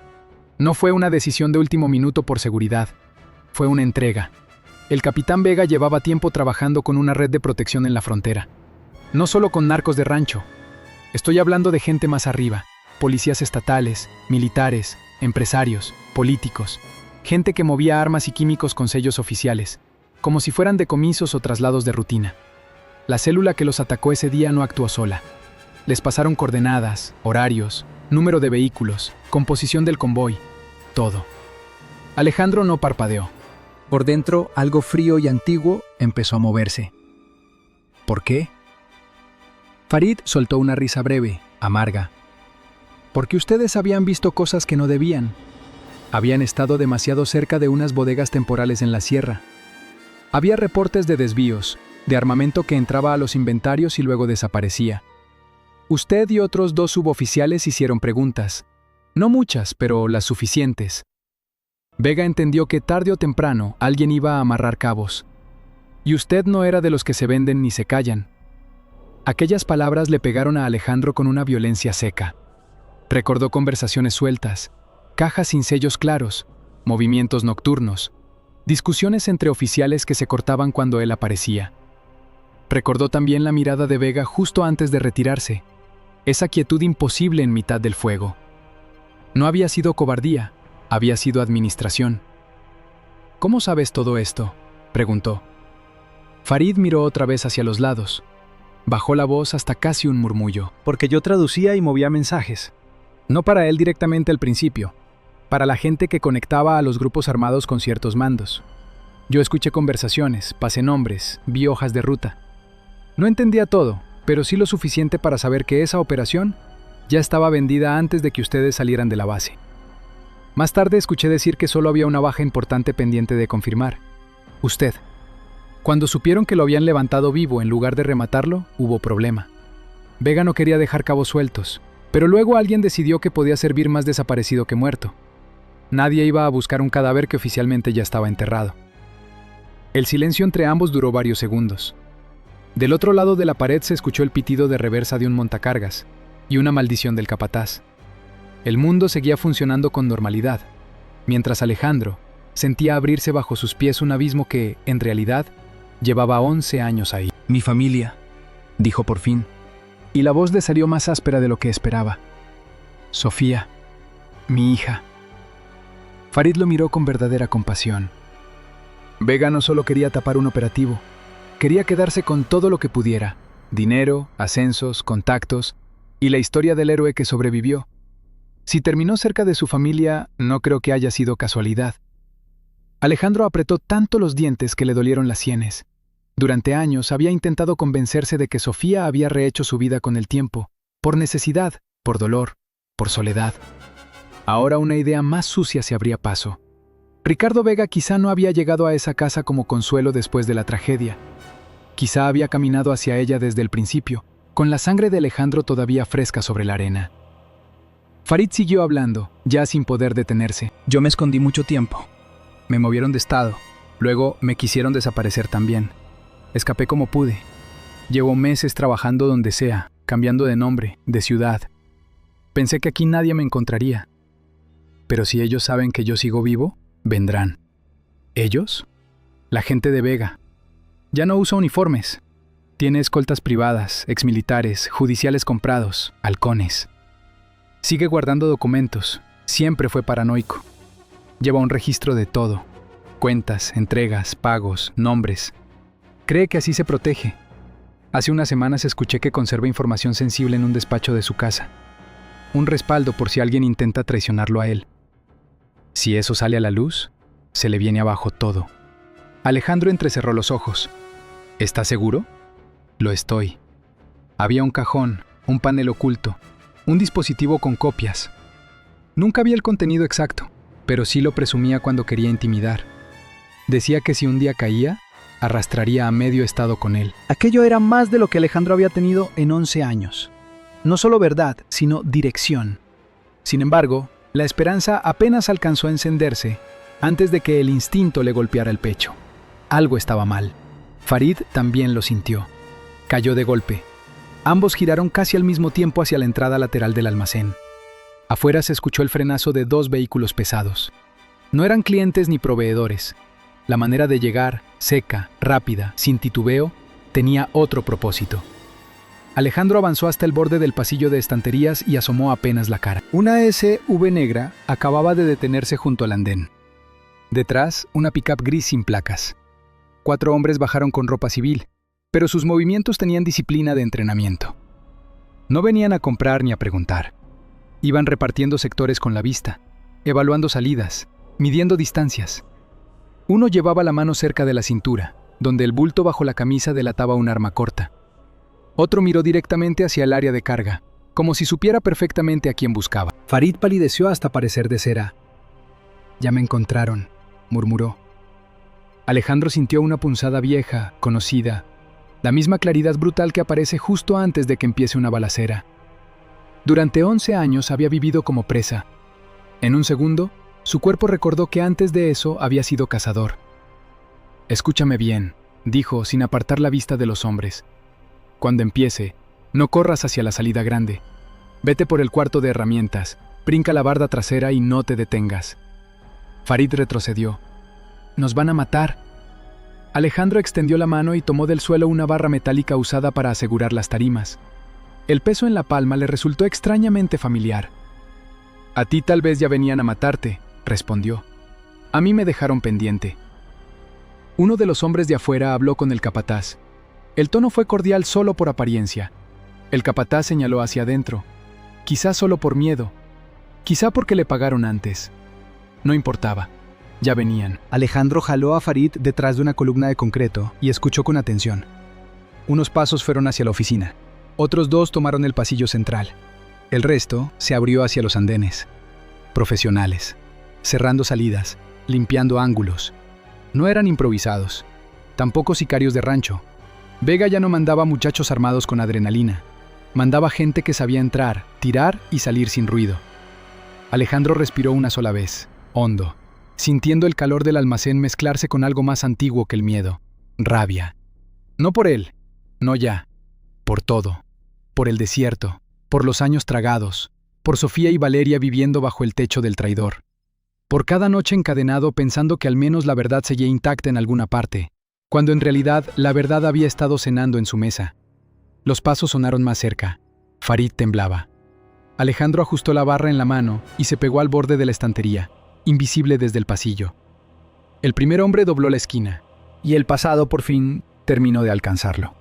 No fue una decisión de último minuto por seguridad. Fue una entrega. El Capitán Vega llevaba tiempo trabajando con una red de protección en la frontera. No solo con narcos de rancho. Estoy hablando de gente más arriba. Policías estatales, militares, empresarios, políticos. Gente que movía armas y químicos con sellos oficiales, como si fueran decomisos o traslados de rutina. La célula que los atacó ese día no actuó sola. Les pasaron coordenadas, horarios, número de vehículos, composición del convoy, todo. Alejandro no parpadeó. Por dentro, algo frío y antiguo empezó a moverse. ¿Por qué? Farid soltó una risa breve, amarga. Porque ustedes habían visto cosas que no debían. Habían estado demasiado cerca de unas bodegas temporales en la sierra. Había reportes de desvíos, de armamento que entraba a los inventarios y luego desaparecía. Usted y otros 2 suboficiales hicieron preguntas. No muchas, pero las suficientes. Vega entendió que tarde o temprano alguien iba a amarrar cabos. Y usted no era de los que se venden ni se callan. Aquellas palabras le pegaron a Alejandro con una violencia seca. Recordó conversaciones sueltas, cajas sin sellos claros, movimientos nocturnos, discusiones entre oficiales que se cortaban cuando él aparecía. Recordó también la mirada de Vega justo antes de retirarse, esa quietud imposible en mitad del fuego. No había sido cobardía, Había sido administración. ¿Cómo sabes todo esto?, preguntó. Farid miró otra vez hacia los lados. Bajó la voz hasta casi un murmullo. Porque yo traducía y movía mensajes. No para él directamente al principio, para la gente que conectaba a los grupos armados con ciertos mandos. Yo escuché conversaciones, pasé nombres, vi hojas de ruta. No entendía todo, pero sí lo suficiente para saber que esa operación ya estaba vendida antes de que ustedes salieran de la base. Más tarde escuché decir que solo había una baja importante pendiente de confirmar. Usted. Cuando supieron que lo habían levantado vivo en lugar de rematarlo, hubo problema. Vega no quería dejar cabos sueltos, pero luego alguien decidió que podía servir más desaparecido que muerto. Nadie iba a buscar un cadáver que oficialmente ya estaba enterrado. El silencio entre ambos duró varios segundos. Del otro lado de la pared se escuchó el pitido de reversa de un montacargas y una maldición del capataz. El mundo seguía funcionando con normalidad, mientras Alejandro sentía abrirse bajo sus pies un abismo que, en realidad, llevaba 11 años ahí. Mi familia, dijo por fin, y la voz le salió más áspera de lo que esperaba. Sofía, mi hija. Farid lo miró con verdadera compasión. Vega no solo quería tapar un operativo, quería quedarse con todo lo que pudiera: dinero, ascensos, contactos y la historia del héroe que sobrevivió. Si terminó cerca de su familia, no creo que haya sido casualidad. Alejandro apretó tanto los dientes que le dolieron las sienes. Durante años había intentado convencerse de que Sofía había rehecho su vida con el tiempo, por necesidad, por dolor, por soledad. Ahora una idea más sucia se abría paso. Ricardo Vega quizá no había llegado a esa casa como consuelo después de la tragedia. Quizá había caminado hacia ella desde el principio, con la sangre de Alejandro todavía fresca sobre la arena. Farid siguió hablando, ya sin poder detenerse. Yo me escondí mucho tiempo. Me movieron de estado. Luego me quisieron desaparecer también. Escapé como pude. Llevo meses trabajando donde sea, cambiando de nombre, de ciudad. Pensé que aquí nadie me encontraría. Pero si ellos saben que yo sigo vivo, vendrán. ¿Ellos? La gente de Vega. Ya no usa uniformes. Tiene escoltas privadas, exmilitares, judiciales comprados, halcones. Sigue guardando documentos. Siempre fue paranoico. Lleva un registro de todo. Cuentas, entregas, pagos, nombres. Cree que así se protege. Hace unas semanas escuché que conserva información sensible en un despacho de su casa. Un respaldo por si alguien intenta traicionarlo a él. Si eso sale a la luz, se le viene abajo todo. Alejandro entrecerró los ojos. ¿Estás seguro? Lo estoy. Había un cajón, un panel oculto, un dispositivo con copias. Nunca vi el contenido exacto, pero sí lo presumía cuando quería intimidar. Decía que si un día caía, arrastraría a medio estado con él. Aquello era más de lo que Alejandro había tenido en 11 años. No solo verdad, sino dirección. Sin embargo, la esperanza apenas alcanzó a encenderse antes de que el instinto le golpeara el pecho. Algo estaba mal. Farid también lo sintió. Cayó de golpe. Ambos giraron casi al mismo tiempo hacia la entrada lateral del almacén. Afuera se escuchó el frenazo de 2 vehículos pesados. No eran clientes ni proveedores. La manera de llegar, seca, rápida, sin titubeo, tenía otro propósito. Alejandro avanzó hasta el borde del pasillo de estanterías y asomó apenas la cara. Una SUV negra acababa de detenerse junto al andén. Detrás, una pickup gris sin placas. 4 hombres bajaron con ropa civil, pero sus movimientos tenían disciplina de entrenamiento. No venían a comprar ni a preguntar. Iban repartiendo sectores con la vista, evaluando salidas, midiendo distancias. Uno llevaba la mano cerca de la cintura, donde el bulto bajo la camisa delataba un arma corta. Otro miró directamente hacia el área de carga, como si supiera perfectamente a quién buscaba. Farid palideció hasta parecer de cera. «Ya me encontraron», murmuró. Alejandro sintió una punzada vieja, conocida, la misma claridad brutal que aparece justo antes de que empiece una balacera. Durante 11 años había vivido como presa. En un segundo, su cuerpo recordó que antes de eso había sido cazador. «Escúchame bien», dijo sin apartar la vista de los hombres. «Cuando empiece, no corras hacia la salida grande. Vete por el cuarto de herramientas, brinca la barda trasera y no te detengas». Farid retrocedió. «Nos van a matar». Alejandro extendió la mano y tomó del suelo una barra metálica usada para asegurar las tarimas. El peso en la palma le resultó extrañamente familiar. «A ti tal vez ya venían a matarte», respondió. A mí me dejaron pendiente. Uno de los hombres de afuera habló con el capataz. El tono fue cordial solo por apariencia. El capataz señaló hacia adentro. Quizá solo por miedo. Quizá porque le pagaron antes. No importaba. Ya venían. Alejandro jaló a Farid detrás de una columna de concreto y escuchó con atención. Unos pasos fueron hacia la oficina. Otros 2 tomaron el pasillo central. El resto se abrió hacia los andenes. Profesionales, cerrando salidas, limpiando ángulos. No eran improvisados, tampoco sicarios de rancho. Vega ya no mandaba muchachos armados con adrenalina. Mandaba gente que sabía entrar, tirar y salir sin ruido. Alejandro respiró una sola vez, hondo, sintiendo el calor del almacén mezclarse con algo más antiguo que el miedo, rabia. No por él, no ya, por todo, por el desierto, por los años tragados, por Sofía y Valeria viviendo bajo el techo del traidor. Por cada noche encadenado pensando que al menos la verdad seguía intacta en alguna parte, cuando en realidad la verdad había estado cenando en su mesa. Los pasos sonaron más cerca. Farid temblaba. Alejandro ajustó la barra en la mano y se pegó al borde de la estantería, invisible desde el pasillo. El primer hombre dobló la esquina, y el pasado por fin terminó de alcanzarlo.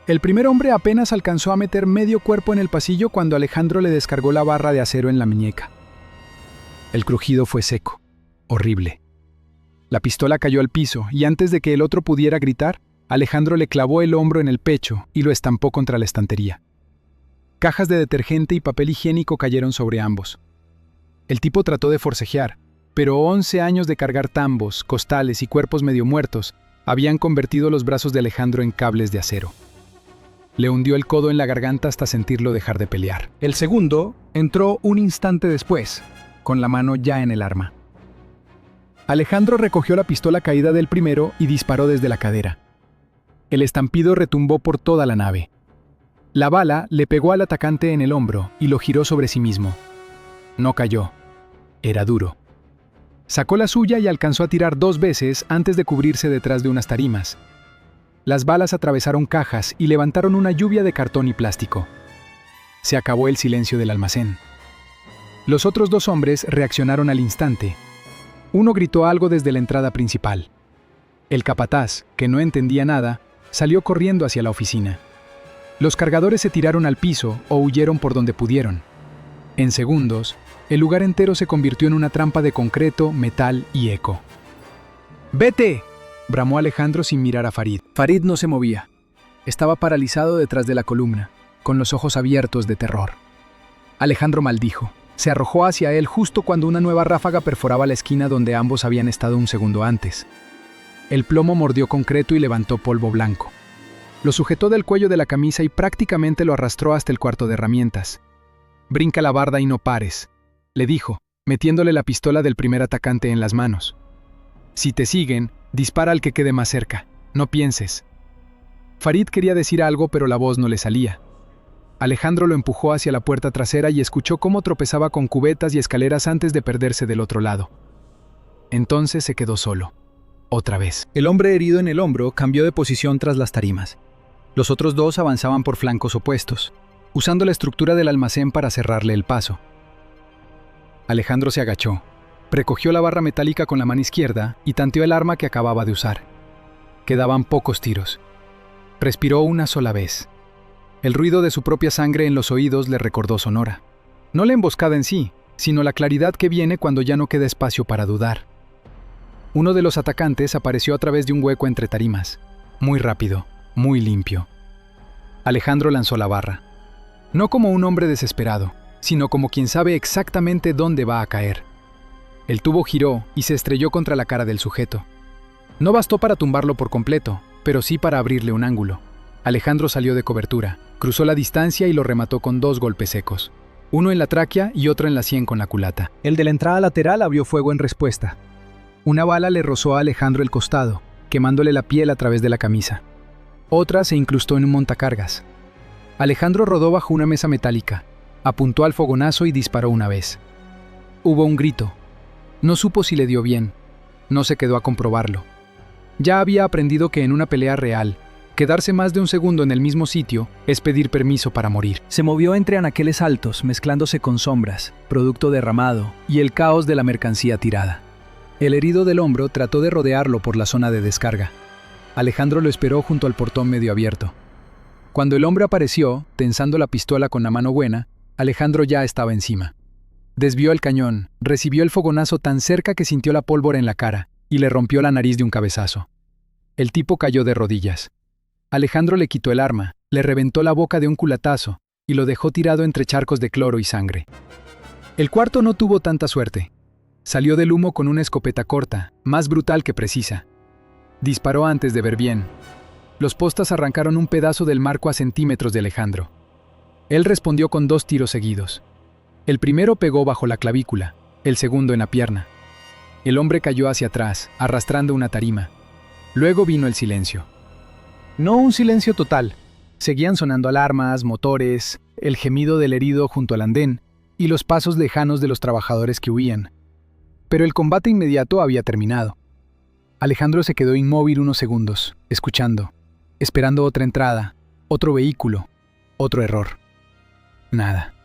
El primer hombre apenas alcanzó a meter medio cuerpo en el pasillo cuando Alejandro le descargó la barra de acero en la muñeca. El crujido fue seco, horrible. La pistola cayó al piso y antes de que el otro pudiera gritar, Alejandro le clavó el hombro en el pecho y lo estampó contra la estantería. Cajas de detergente y papel higiénico cayeron sobre ambos. El tipo trató de forcejear, pero 11 años de cargar tambos, costales y cuerpos medio muertos habían convertido los brazos de Alejandro en cables de acero. Le hundió el codo en la garganta hasta sentirlo dejar de pelear. El segundo entró un instante después, con la mano ya en el arma. Alejandro recogió la pistola caída del primero y disparó desde la cadera. El estampido retumbó por toda la nave. La bala le pegó al atacante en el hombro y lo giró sobre sí mismo. No cayó. Era duro. Sacó la suya y alcanzó a tirar 2 veces antes de cubrirse detrás de unas tarimas. Las balas atravesaron cajas y levantaron una lluvia de cartón y plástico. Se acabó el silencio del almacén. Los otros 2 hombres reaccionaron al instante. Uno gritó algo desde la entrada principal. El capataz, que no entendía nada, salió corriendo hacia la oficina. Los cargadores se tiraron al piso o huyeron por donde pudieron. En segundos, el lugar entero se convirtió en una trampa de concreto, metal y eco. ¡Vete!, bramó Alejandro sin mirar a Farid. Farid no se movía. Estaba paralizado detrás de la columna, con los ojos abiertos de terror. Alejandro maldijo. Se arrojó hacia él justo cuando una nueva ráfaga perforaba la esquina donde ambos habían estado un segundo antes. El plomo mordió concreto y levantó polvo blanco. Lo sujetó del cuello de la camisa y prácticamente lo arrastró hasta el cuarto de herramientas. «Brinca la barda y no pares», le dijo, metiéndole la pistola del primer atacante en las manos. «Si te siguen, dispara al que quede más cerca. No pienses». Farid quería decir algo, pero la voz no le salía. Alejandro lo empujó hacia la puerta trasera y escuchó cómo tropezaba con cubetas y escaleras antes de perderse del otro lado. Entonces se quedó solo. Otra vez. El hombre herido en el hombro cambió de posición tras las tarimas. Los otros 2 avanzaban por flancos opuestos, usando la estructura del almacén para cerrarle el paso. Alejandro se agachó, precogió la barra metálica con la mano izquierda y tanteó el arma que acababa de usar. Quedaban pocos tiros. Respiró una sola vez. El ruido de su propia sangre en los oídos le recordó Sonora. No la emboscada en sí, sino la claridad que viene cuando ya no queda espacio para dudar. Uno de los atacantes apareció a través de un hueco entre tarimas. Muy rápido, muy limpio. Alejandro lanzó la barra. No como un hombre desesperado, sino como quien sabe exactamente dónde va a caer. El tubo giró y se estrelló contra la cara del sujeto. No bastó para tumbarlo por completo, pero sí para abrirle un ángulo. Alejandro salió de cobertura, cruzó la distancia y lo remató con 2 golpes secos. Uno en la tráquea y otro en la sien con la culata. El de la entrada lateral abrió fuego en respuesta. Una bala le rozó a Alejandro el costado, quemándole la piel a través de la camisa. Otra se incrustó en un montacargas. Alejandro rodó bajo una mesa metálica, apuntó al fogonazo y disparó una vez. Hubo un grito. No supo si le dio bien. No se quedó a comprobarlo. Ya había aprendido que en una pelea real, Quedarse más de un segundo en el mismo sitio es pedir permiso para morir. Se movió entre anaqueles altos, mezclándose con sombras, producto derramado y el caos de la mercancía tirada. El herido del hombro trató de rodearlo por la zona de descarga. Alejandro lo esperó junto al portón medio abierto. Cuando el hombre apareció, tensando la pistola con la mano buena, Alejandro ya estaba encima. Desvió el cañón, recibió el fogonazo tan cerca que sintió la pólvora en la cara y le rompió la nariz de un cabezazo. El tipo cayó de rodillas. Alejandro le quitó el arma, le reventó la boca de un culatazo y lo dejó tirado entre charcos de cloro y sangre. El cuarto no tuvo tanta suerte. Salió del humo con una escopeta corta, más brutal que precisa. Disparó antes de ver bien. Los postas arrancaron un pedazo del marco a centímetros de Alejandro. Él respondió con 2 tiros seguidos. El primero pegó bajo la clavícula, el segundo en la pierna. El hombre cayó hacia atrás, arrastrando una tarima. Luego vino el silencio. No un silencio total. Seguían sonando alarmas, motores, el gemido del herido junto al andén y los pasos lejanos de los trabajadores que huían. Pero el combate inmediato había terminado. Alejandro se quedó inmóvil unos segundos, escuchando, esperando otra entrada, otro vehículo, otro error. Nada.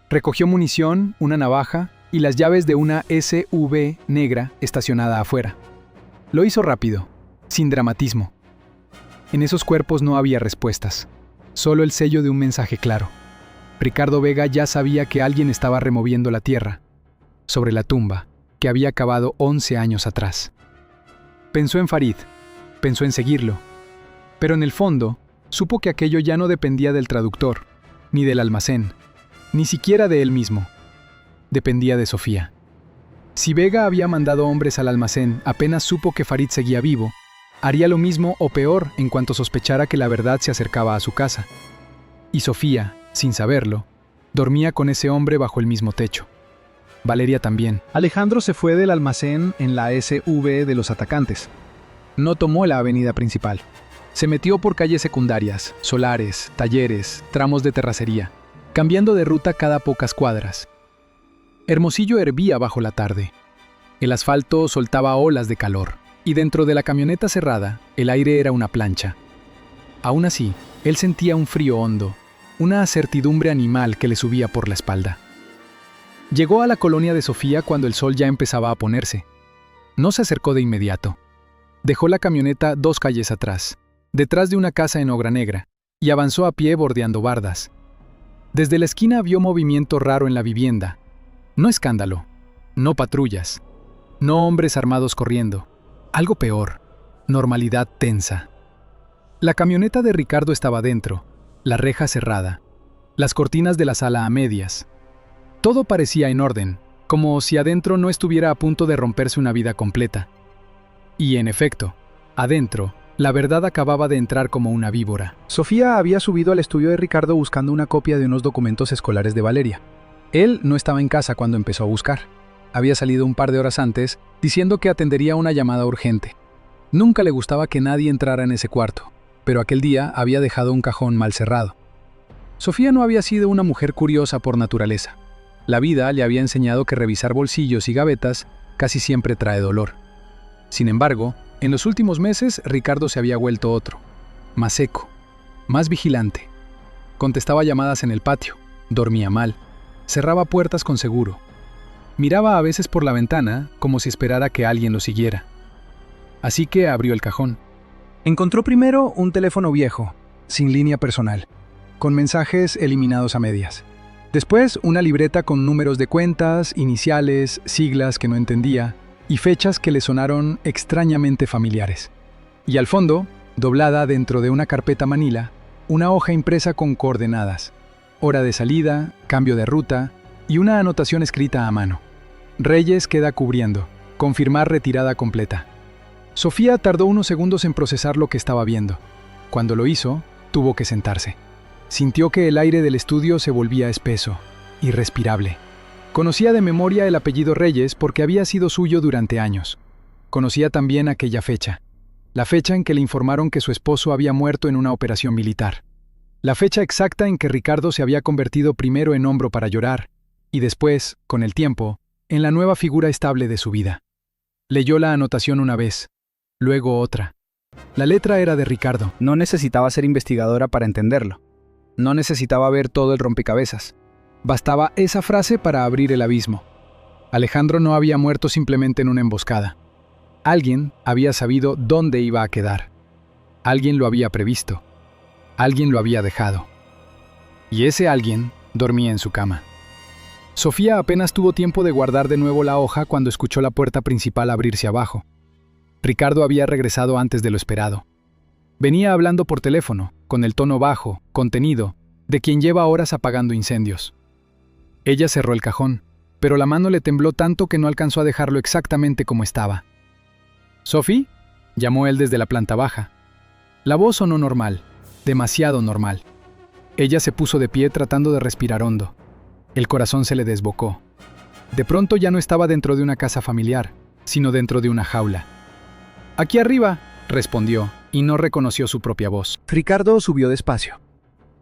Recogió munición, una navaja y las llaves de una SUV negra estacionada afuera. Lo hizo rápido, sin dramatismo. En esos cuerpos no había respuestas, solo el sello de un mensaje claro. Ricardo Vega ya sabía que alguien estaba removiendo la tierra, sobre la tumba, que había cavado 11 años atrás. Pensó en Farid, pensó en seguirlo, pero en el fondo, supo que aquello ya no dependía del traductor, ni del almacén, ni siquiera de él mismo. Dependía de Sofía. Si Vega había mandado hombres al almacén apenas supo que Farid seguía vivo, haría lo mismo o peor en cuanto sospechara que la verdad se acercaba a su casa. Y Sofía, sin saberlo, dormía con ese hombre bajo el mismo techo. Valeria también. Alejandro se fue del almacén en la SV de los atacantes. No tomó la avenida principal. Se metió por calles secundarias, solares, talleres, tramos de terracería, cambiando de ruta cada pocas cuadras. Hermosillo hervía bajo la tarde. El asfalto soltaba olas de calor. Y dentro de la camioneta cerrada, el aire era una plancha. Aún así, él sentía un frío hondo, una certidumbre animal que le subía por la espalda. Llegó a la colonia de Sofía cuando el sol ya empezaba a ponerse. No se acercó de inmediato. Dejó la camioneta 2 calles atrás, detrás de una casa en Obra Negra, y avanzó a pie bordeando bardas. Desde la esquina vio movimiento raro en la vivienda. No escándalo, no patrullas, no hombres armados corriendo. Algo peor, normalidad tensa. La camioneta de Ricardo estaba dentro, la reja cerrada, las cortinas de la sala a medias. Todo parecía en orden, como si adentro no estuviera a punto de romperse una vida completa. Y en efecto, adentro, la verdad acababa de entrar como una víbora. Sofía había subido al estudio de Ricardo buscando una copia de unos documentos escolares de Valeria. Él no estaba en casa cuando empezó a buscar. Había salido un par de horas antes, diciendo que atendería una llamada urgente. Nunca le gustaba que nadie entrara en ese cuarto, pero aquel día había dejado un cajón mal cerrado. Sofía no había sido una mujer curiosa por naturaleza. La vida le había enseñado que revisar bolsillos y gavetas casi siempre trae dolor. Sin embargo, en los últimos meses Ricardo se había vuelto otro, más seco, más vigilante. Contestaba llamadas en el patio, dormía mal, cerraba puertas con seguro. Miraba a veces por la ventana como si esperara que alguien lo siguiera. Así que abrió el cajón. Encontró primero un teléfono viejo, sin línea personal, con mensajes eliminados a medias. Después una libreta con números de cuentas, iniciales, siglas que no entendía y fechas que le sonaron extrañamente familiares. Y al fondo, doblada dentro de una carpeta manila, una hoja impresa con coordenadas, hora de salida, cambio de ruta y una anotación escrita a mano. Reyes queda cubriendo. Confirmar retirada completa. Sofía tardó unos segundos en procesar lo que estaba viendo. Cuando lo hizo, tuvo que sentarse. Sintió que el aire del estudio se volvía espeso, irrespirable. Conocía de memoria el apellido Reyes porque había sido suyo durante años. Conocía también aquella fecha. La fecha en que le informaron que su esposo había muerto en una operación militar. La fecha exacta en que Ricardo se había convertido primero en hombro para llorar, y después, con el tiempo, en la nueva figura estable de su vida. Leyó la anotación una vez, luego otra, La letra era de Ricardo. No necesitaba ser investigadora para entenderlo. No necesitaba ver todo el rompecabezas. Bastaba esa frase para abrir el abismo. Alejandro no había muerto simplemente en una emboscada. Alguien había sabido dónde iba a quedar. Alguien lo había previsto. Alguien lo había dejado. Y ese alguien dormía en su cama. Sofía apenas tuvo tiempo de guardar de nuevo la hoja cuando escuchó la puerta principal abrirse abajo. Ricardo había regresado antes de lo esperado. Venía hablando por teléfono, con el tono bajo, contenido, de quien lleva horas apagando incendios. Ella cerró el cajón, pero la mano le tembló tanto que no alcanzó a dejarlo exactamente como estaba. «¿Sophie?», llamó él desde la planta baja. La voz sonó normal, demasiado normal. Ella se puso de pie tratando de respirar hondo. El corazón se le desbocó. De pronto ya no estaba dentro de una casa familiar, sino dentro de una jaula. «Aquí arriba», respondió, y no reconoció su propia voz. Ricardo subió despacio.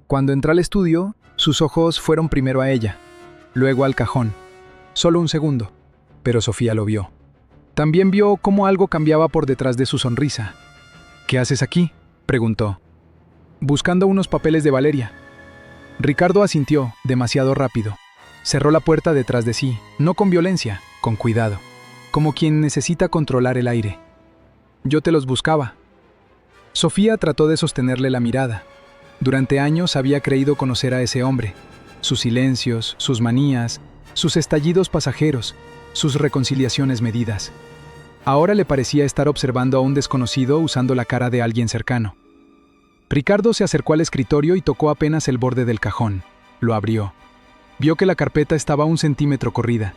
Cuando entró al estudio, sus ojos fueron primero a ella, luego al cajón. Solo un segundo, pero Sofía lo vio. También vio cómo algo cambiaba por detrás de su sonrisa. «¿Qué haces aquí?», preguntó. «Buscando unos papeles de Valeria». Ricardo asintió, demasiado rápido. Cerró la puerta detrás de sí, no con violencia, con cuidado, como quien necesita controlar el aire. «Yo te los buscaba». Sofía trató de sostenerle la mirada. Durante años había creído conocer a ese hombre. Sus silencios, sus manías, sus estallidos pasajeros, sus reconciliaciones medidas. Ahora le parecía estar observando a un desconocido usando la cara de alguien cercano. Ricardo se acercó al escritorio y tocó apenas el borde del cajón. Lo abrió. Vio que la carpeta estaba 1 centímetro corrida.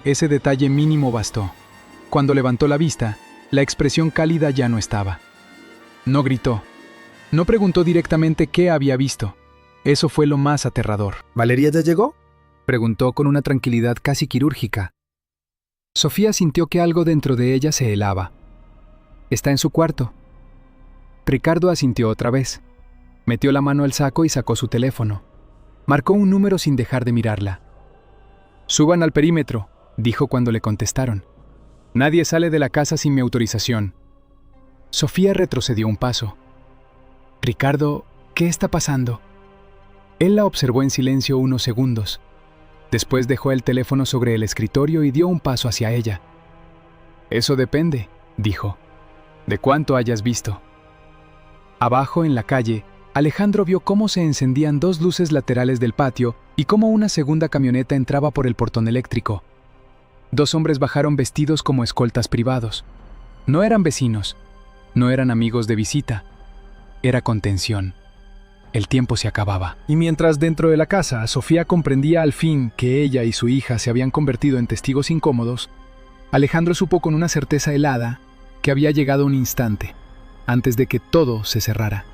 Ese detalle mínimo bastó. Cuando levantó la vista, la expresión cálida ya no estaba. No gritó. No preguntó directamente qué había visto. Eso fue lo más aterrador. «¿Valeria ya llegó?», preguntó con una tranquilidad casi quirúrgica. Sofía sintió que algo dentro de ella se helaba. «Está en su cuarto». Ricardo asintió otra vez. Metió la mano al saco y sacó su teléfono. Marcó un número sin dejar de mirarla. «Suban al perímetro», dijo cuando le contestaron. «Nadie sale de la casa sin mi autorización». Sofía retrocedió un paso. «Ricardo, ¿qué está pasando?». Él la observó en silencio unos segundos. Después dejó el teléfono sobre el escritorio y dio un paso hacia ella. «Eso depende», dijo, «de cuánto hayas visto». Abajo, en la calle, Alejandro vio cómo se encendían 2 luces laterales del patio y cómo una segunda camioneta entraba por el portón eléctrico. 2 hombres bajaron vestidos como escoltas privados. No eran vecinos, no eran amigos de visita. Era contención. El tiempo se acababa. Y mientras dentro de la casa Sofía comprendía al fin que ella y su hija se habían convertido en testigos incómodos, Alejandro supo con una certeza helada que había llegado un instante, antes de que todo se cerrara.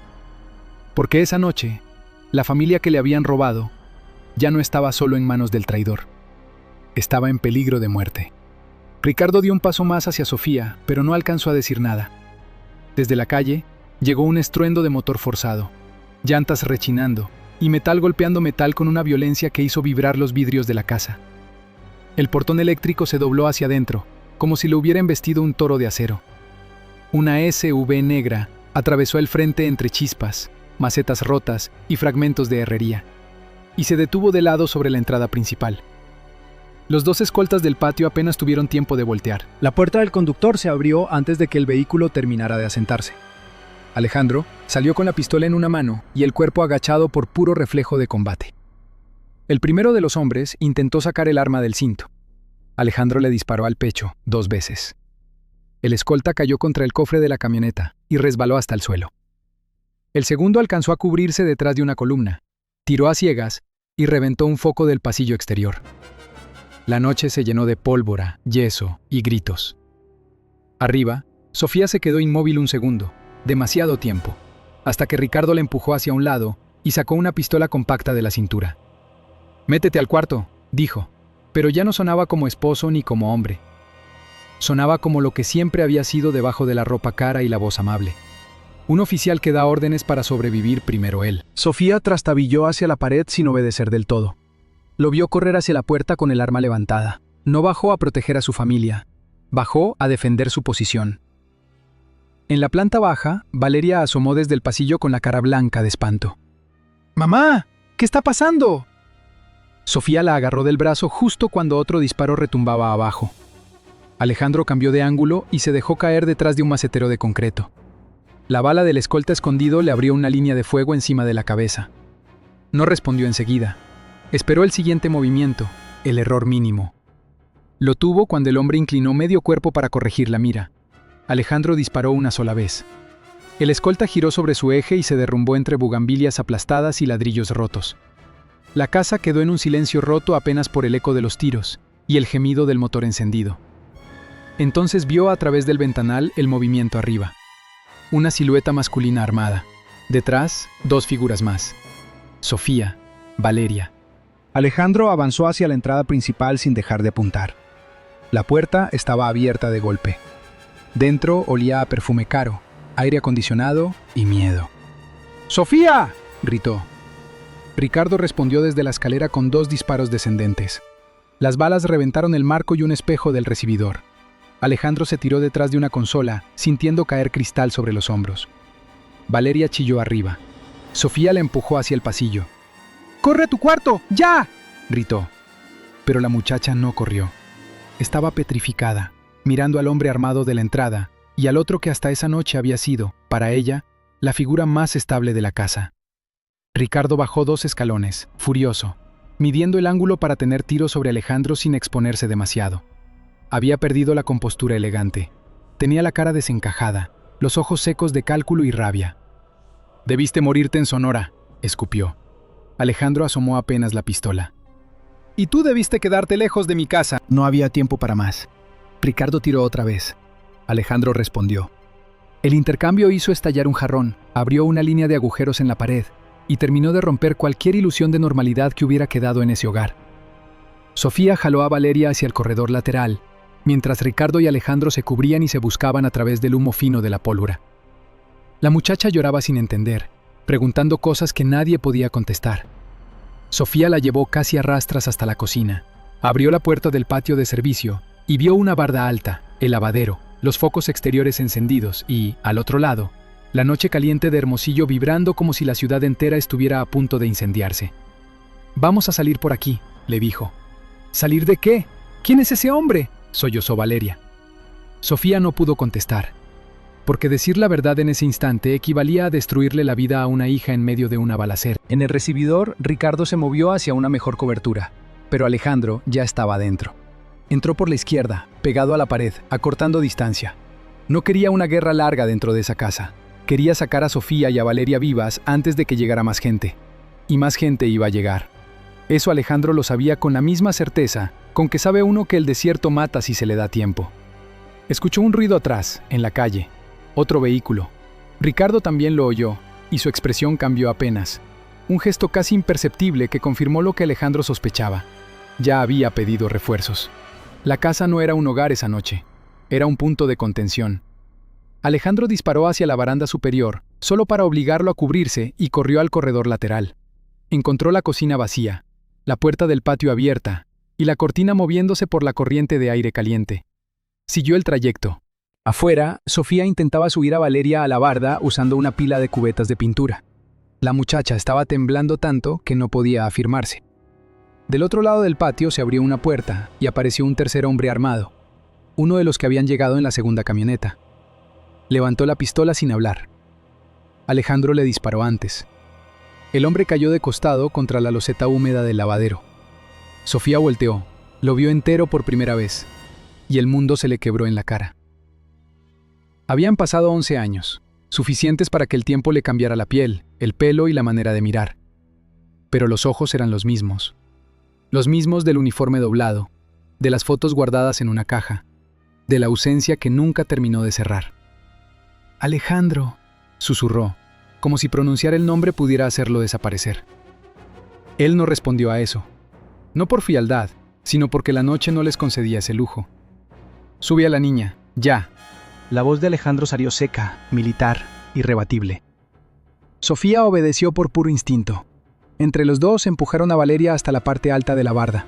Porque esa noche, la familia que le habían robado ya no estaba solo en manos del traidor. Estaba en peligro de muerte. Ricardo dio un paso más hacia Sofía, pero no alcanzó a decir nada. Desde la calle llegó un estruendo de motor forzado, llantas rechinando y metal golpeando metal con una violencia que hizo vibrar los vidrios de la casa. El portón eléctrico se dobló hacia adentro, como si lo hubiera embestido un toro de acero. Una SUV negra atravesó el frente entre chispas, macetas rotas y fragmentos de herrería, y se detuvo de lado sobre la entrada principal. Los 2 escoltas del patio apenas tuvieron tiempo de voltear. La puerta del conductor se abrió antes de que el vehículo terminara de asentarse. Alejandro salió con la pistola en una mano y el cuerpo agachado por puro reflejo de combate. El primero de los hombres intentó sacar el arma del cinto. Alejandro le disparó al pecho 2 veces. El escolta cayó contra el cofre de la camioneta y resbaló hasta el suelo. El segundo alcanzó a cubrirse detrás de una columna, tiró a ciegas y reventó un foco del pasillo exterior. La noche se llenó de pólvora, yeso y gritos. Arriba, Sofía se quedó inmóvil un segundo, demasiado tiempo, hasta que Ricardo la empujó hacia un lado y sacó una pistola compacta de la cintura. «Métete al cuarto», dijo, pero ya no sonaba como esposo ni como hombre. Sonaba como lo que siempre había sido debajo de la ropa cara y la voz amable. Un oficial que da órdenes para sobrevivir primero él. Sofía trastabilló hacia la pared sin obedecer del todo. Lo vio correr hacia la puerta con el arma levantada. No bajó a proteger a su familia. Bajó a defender su posición. En la planta baja, Valeria asomó desde el pasillo con la cara blanca de espanto. ¡Mamá! ¿Qué está pasando? Sofía la agarró del brazo justo cuando otro disparo retumbaba abajo. Alejandro cambió de ángulo y se dejó caer detrás de un macetero de concreto. La bala del escolta escondido le abrió una línea de fuego encima de la cabeza. No respondió enseguida. Esperó el siguiente movimiento, el error mínimo. Lo tuvo cuando el hombre inclinó medio cuerpo para corregir la mira. Alejandro disparó una sola vez. El escolta giró sobre su eje y se derrumbó entre bugambilias aplastadas y ladrillos rotos. La casa quedó en un silencio roto apenas por el eco de los tiros y el gemido del motor encendido. Entonces vio a través del ventanal el movimiento arriba. Una silueta masculina armada. Detrás, 2 figuras más. Sofía, Valeria. Alejandro avanzó hacia la entrada principal sin dejar de apuntar. La puerta estaba abierta de golpe. Dentro olía a perfume caro, aire acondicionado y miedo. ¡Sofía!, gritó. Ricardo respondió desde la escalera con 2 disparos descendentes. Las balas reventaron el marco y un espejo del recibidor. Alejandro se tiró detrás de una consola, sintiendo caer cristal sobre los hombros. Valeria chilló arriba. Sofía la empujó hacia el pasillo. ¡Corre a tu cuarto! ¡Ya!, gritó. Pero la muchacha no corrió. Estaba petrificada, mirando al hombre armado de la entrada y al otro que hasta esa noche había sido, para ella, la figura más estable de la casa. Ricardo bajó 2 escalones, furioso, midiendo el ángulo para tener tiro sobre Alejandro sin exponerse demasiado. Había perdido la compostura elegante. Tenía la cara desencajada, los ojos secos de cálculo y rabia. «Debiste morirte en Sonora», escupió. Alejandro asomó apenas la pistola. Y tú debiste quedarte lejos de mi casa. No había tiempo para más. Ricardo tiró otra vez. Alejandro respondió. El intercambio hizo estallar un jarrón, abrió una línea de agujeros en la pared y terminó de romper cualquier ilusión de normalidad que hubiera quedado en ese hogar. Sofía jaló a Valeria hacia el corredor lateral, mientras Ricardo y Alejandro se cubrían y se buscaban a través del humo fino de la pólvora. La muchacha lloraba sin entender, preguntando cosas que nadie podía contestar. Sofía la llevó casi a rastras hasta la cocina, abrió la puerta del patio de servicio y vio una barda alta, el lavadero, los focos exteriores encendidos y, al otro lado, la noche caliente de Hermosillo vibrando como si la ciudad entera estuviera a punto de incendiarse. «Vamos a salir por aquí», le dijo. «¿Salir de qué? ¿Quién es ese hombre?», sollozó Valeria. Sofía no pudo contestar, porque decir la verdad en ese instante equivalía a destruirle la vida a una hija en medio de una balacera. En el recibidor, Ricardo se movió hacia una mejor cobertura, pero Alejandro ya estaba adentro. Entró por la izquierda, pegado a la pared, acortando distancia. No quería una guerra larga dentro de esa casa. Quería sacar a Sofía y a Valeria vivas antes de que llegara más gente. Y más gente iba a llegar. Eso Alejandro lo sabía con la misma certeza con que sabe uno que el desierto mata si se le da tiempo. Escuchó un ruido atrás, en la calle. Otro vehículo. Ricardo también lo oyó, y su expresión cambió apenas. Un gesto casi imperceptible que confirmó lo que Alejandro sospechaba. Ya había pedido refuerzos. La casa no era un hogar esa noche. Era un punto de contención. Alejandro disparó hacia la baranda superior, solo para obligarlo a cubrirse, y corrió al corredor lateral. Encontró la cocina vacía, la puerta del patio abierta, y la cortina moviéndose por la corriente de aire caliente. Siguió el trayecto. Afuera, Sofía intentaba subir a Valeria a la barda usando una pila de cubetas de pintura. La muchacha estaba temblando tanto que no podía afirmarse. Del otro lado del patio se abrió una puerta y apareció un tercer hombre armado, uno de los que habían llegado en la segunda camioneta. Levantó la pistola sin hablar. Alejandro le disparó antes. El hombre cayó de costado contra la loseta húmeda del lavadero. Sofía volteó, lo vio entero por primera vez, y el mundo se le quebró en la cara. Habían pasado 11 años, suficientes para que el tiempo le cambiara la piel, el pelo y la manera de mirar. Pero los ojos eran los mismos del uniforme doblado, de las fotos guardadas en una caja, de la ausencia que nunca terminó de cerrar. «Alejandro», susurró, como si pronunciar el nombre pudiera hacerlo desaparecer. Él no respondió a eso, no por frialdad, sino porque la noche no les concedía ese lujo. «Sube a la niña, ya». La voz de Alejandro salió seca, militar, irrebatible. Sofía obedeció por puro instinto. Entre los dos empujaron a Valeria hasta la parte alta de la barda.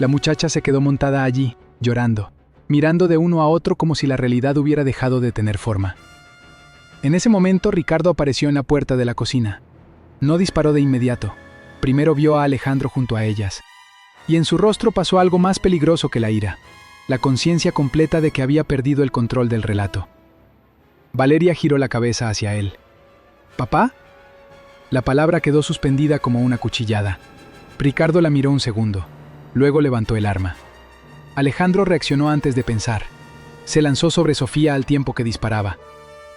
La muchacha se quedó montada allí, llorando, mirando de uno a otro como si la realidad hubiera dejado de tener forma. En ese momento, Ricardo apareció en la puerta de la cocina. No disparó de inmediato. Primero vio a Alejandro junto a ellas. Y en su rostro pasó algo más peligroso que la ira, la conciencia completa de que había perdido el control del relato. Valeria giró la cabeza hacia él. ¿Papá? La palabra quedó suspendida como una cuchillada. Ricardo la miró un segundo. Luego levantó el arma. Alejandro reaccionó antes de pensar. Se lanzó sobre Sofía al tiempo que disparaba.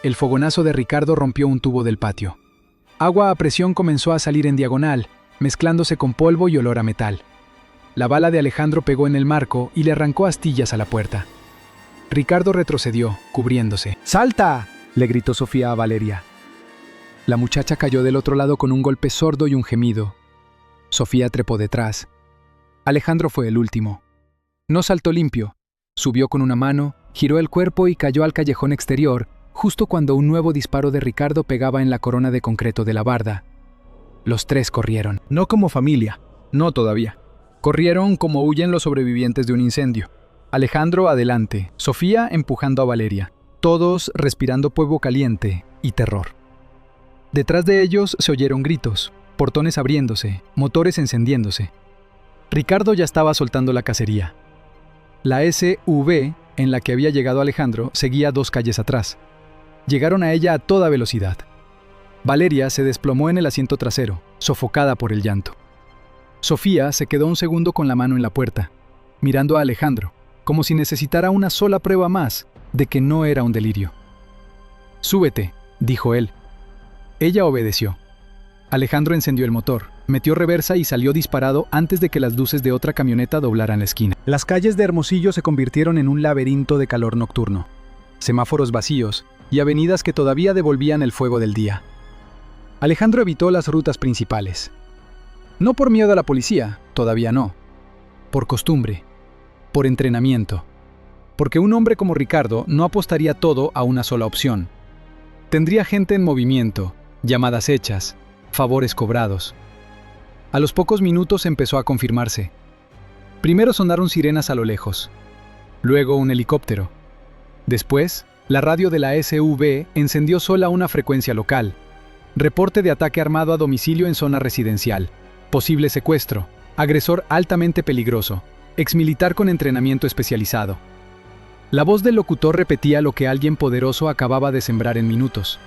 El fogonazo de Ricardo rompió un tubo del patio. Agua a presión comenzó a salir en diagonal, mezclándose con polvo y olor a metal. La bala de Alejandro pegó en el marco y le arrancó astillas a la puerta. Ricardo retrocedió, cubriéndose. ¡Salta!, le gritó Sofía a Valeria. La muchacha cayó del otro lado con un golpe sordo y un gemido. Sofía trepó detrás. Alejandro fue el último. No saltó limpio. Subió con una mano, giró el cuerpo y cayó al callejón exterior, justo cuando un nuevo disparo de Ricardo pegaba en la corona de concreto de la barda. Los tres corrieron. No como familia, no todavía. Corrieron como huyen los sobrevivientes de un incendio. Alejandro adelante, Sofía empujando a Valeria, todos respirando polvo caliente y terror. Detrás de ellos se oyeron gritos, portones abriéndose, motores encendiéndose. Ricardo ya estaba soltando la cacería. La SUV en la que había llegado Alejandro seguía 2 calles atrás. Llegaron a ella a toda velocidad. Valeria se desplomó en el asiento trasero, sofocada por el llanto. Sofía se quedó un segundo con la mano en la puerta, mirando a Alejandro, como si necesitara una sola prueba más de que no era un delirio. «Súbete», dijo él. Ella obedeció. Alejandro encendió el motor, metió reversa y salió disparado antes de que las luces de otra camioneta doblaran la esquina. Las calles de Hermosillo se convirtieron en un laberinto de calor nocturno. Semáforos vacíos y avenidas que todavía devolvían el fuego del día. Alejandro evitó las rutas principales. No por miedo a la policía, todavía no. Por costumbre, por entrenamiento. Porque un hombre como Ricardo no apostaría todo a una sola opción. Tendría gente en movimiento, llamadas hechas, favores cobrados. A los pocos minutos empezó a confirmarse. Primero sonaron sirenas a lo lejos. Luego un helicóptero. Después, la radio de la SUV encendió sola una frecuencia local. Reporte de ataque armado a domicilio en zona residencial. Posible secuestro. Agresor altamente peligroso. Exmilitar con entrenamiento especializado. La voz del locutor repetía lo que alguien poderoso acababa de sembrar en minutos.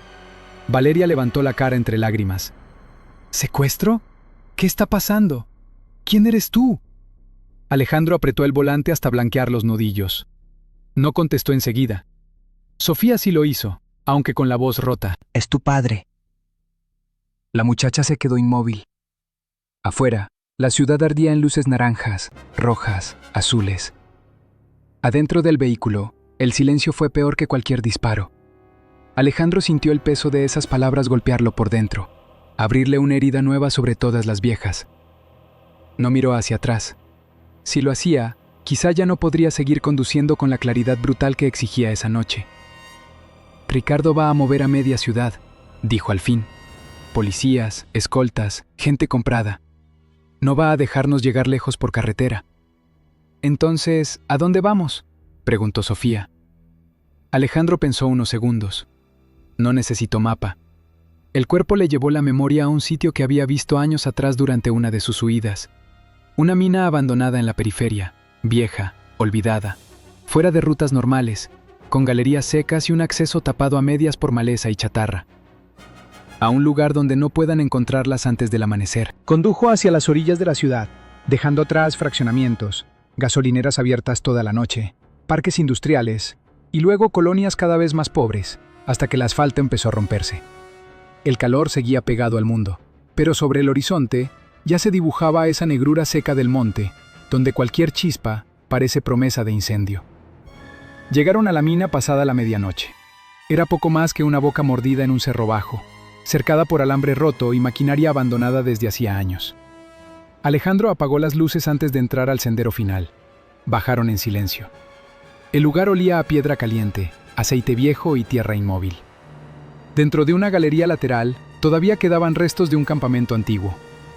Valeria levantó la cara entre lágrimas. ¿Secuestro? ¿Qué está pasando? ¿Quién eres tú? Alejandro apretó el volante hasta blanquear los nudillos. No contestó enseguida. Sofía sí lo hizo, aunque con la voz rota. «Es tu padre». La muchacha se quedó inmóvil. Afuera, la ciudad ardía en luces naranjas, rojas, azules. Adentro del vehículo, el silencio fue peor que cualquier disparo. Alejandro sintió el peso de esas palabras golpearlo por dentro, abrirle una herida nueva sobre todas las viejas. No miró hacia atrás. Si lo hacía, quizá ya no podría seguir conduciendo con la claridad brutal que exigía esa noche. Ricardo va a mover a media ciudad, dijo al fin. Policías, escoltas, gente comprada. No va a dejarnos llegar lejos por carretera. Entonces, ¿a dónde vamos?, preguntó Sofía. Alejandro pensó unos segundos. No necesitó mapa. El cuerpo le llevó la memoria a un sitio que había visto años atrás durante una de sus huidas. Una mina abandonada en la periferia, vieja, olvidada, fuera de rutas normales, con galerías secas y un acceso tapado a medias por maleza y chatarra. A un lugar donde no puedan encontrarlas antes del amanecer. Condujo hacia las orillas de la ciudad, dejando atrás fraccionamientos, gasolineras abiertas toda la noche, parques industriales y luego colonias cada vez más pobres, hasta que el asfalto empezó a romperse. El calor seguía pegado al mundo, pero sobre el horizonte ya se dibujaba esa negrura seca del monte, donde cualquier chispa parece promesa de incendio. Llegaron a la mina pasada la medianoche. Era poco más que una boca mordida en un cerro bajo, cercada por alambre roto y maquinaria abandonada desde hacía años. Alejandro apagó las luces antes de entrar al sendero final. Bajaron en silencio. El lugar olía a piedra caliente, aceite viejo y tierra inmóvil. Dentro de una galería lateral, todavía quedaban restos de un campamento antiguo.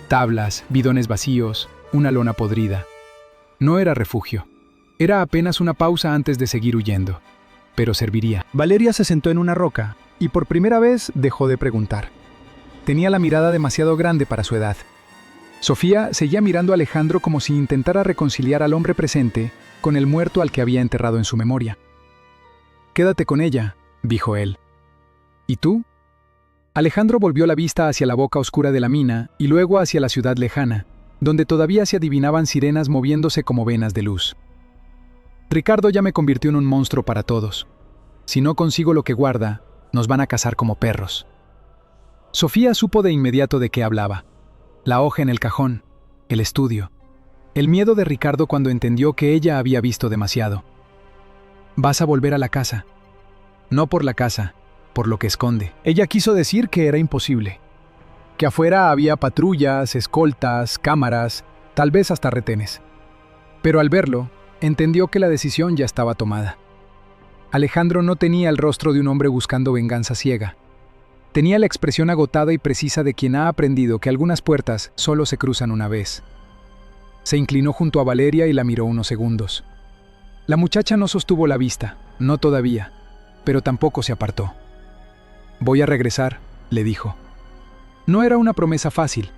Tablas, bidones vacíos, una lona podrida. No era refugio. Era apenas una pausa antes de seguir huyendo. Pero serviría. Valeria se sentó en una roca y por primera vez dejó de preguntar. Tenía la mirada demasiado grande para su edad. Sofía seguía mirando a Alejandro como si intentara reconciliar al hombre presente con el muerto al que había enterrado en su memoria. «Quédate con ella», dijo él. «¿Y tú?». Alejandro volvió la vista hacia la boca oscura de la mina y luego hacia la ciudad lejana, donde todavía se adivinaban sirenas moviéndose como venas de luz. «Ricardo ya me convirtió en un monstruo para todos. Si no consigo lo que guarda, nos van a cazar como perros». Sofía supo de inmediato de qué hablaba. La hoja en el cajón, el estudio, el miedo de Ricardo cuando entendió que ella había visto demasiado. «Vas a volver a la casa». No por la casa, por lo que esconde. Ella quiso decir que era imposible. Que afuera había patrullas, escoltas, cámaras, tal vez hasta retenes. Pero al verlo, entendió que la decisión ya estaba tomada. Alejandro no tenía el rostro de un hombre buscando venganza ciega. Tenía la expresión agotada y precisa de quien ha aprendido que algunas puertas solo se cruzan una vez. Se inclinó junto a Valeria y la miró unos segundos. La muchacha no sostuvo la vista, no todavía, pero tampoco se apartó. «Voy a regresar», le dijo. No era una promesa fácil,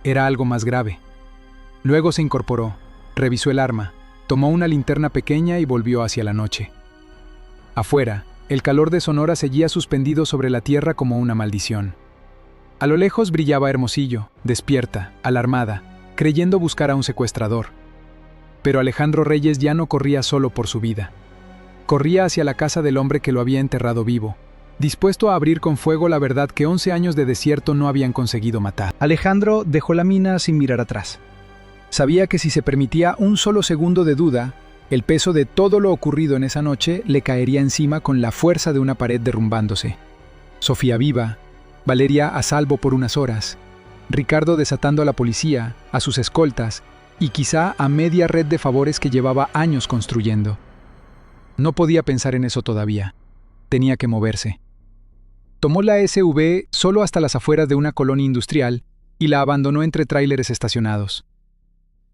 era algo más grave. Luego se incorporó, revisó el arma, tomó una linterna pequeña y volvió hacia la noche. Afuera, el calor de Sonora seguía suspendido sobre la tierra como una maldición. A lo lejos brillaba Hermosillo, despierta, alarmada, creyendo buscar a un secuestrador. Pero Alejandro Reyes ya no corría solo por su vida. Corría hacia la casa del hombre que lo había enterrado vivo, dispuesto a abrir con fuego la verdad que 11 años de desierto no habían conseguido matar. Alejandro dejó la mina sin mirar atrás. Sabía que si se permitía un solo segundo de duda, el peso de todo lo ocurrido en esa noche le caería encima con la fuerza de una pared derrumbándose. Sofía viva, Valeria a salvo por unas horas, Ricardo desatando a la policía, a sus escoltas y quizá a media red de favores que llevaba años construyendo. No podía pensar en eso todavía. Tenía que moverse. Tomó la SUV solo hasta las afueras de una colonia industrial y la abandonó entre tráileres estacionados.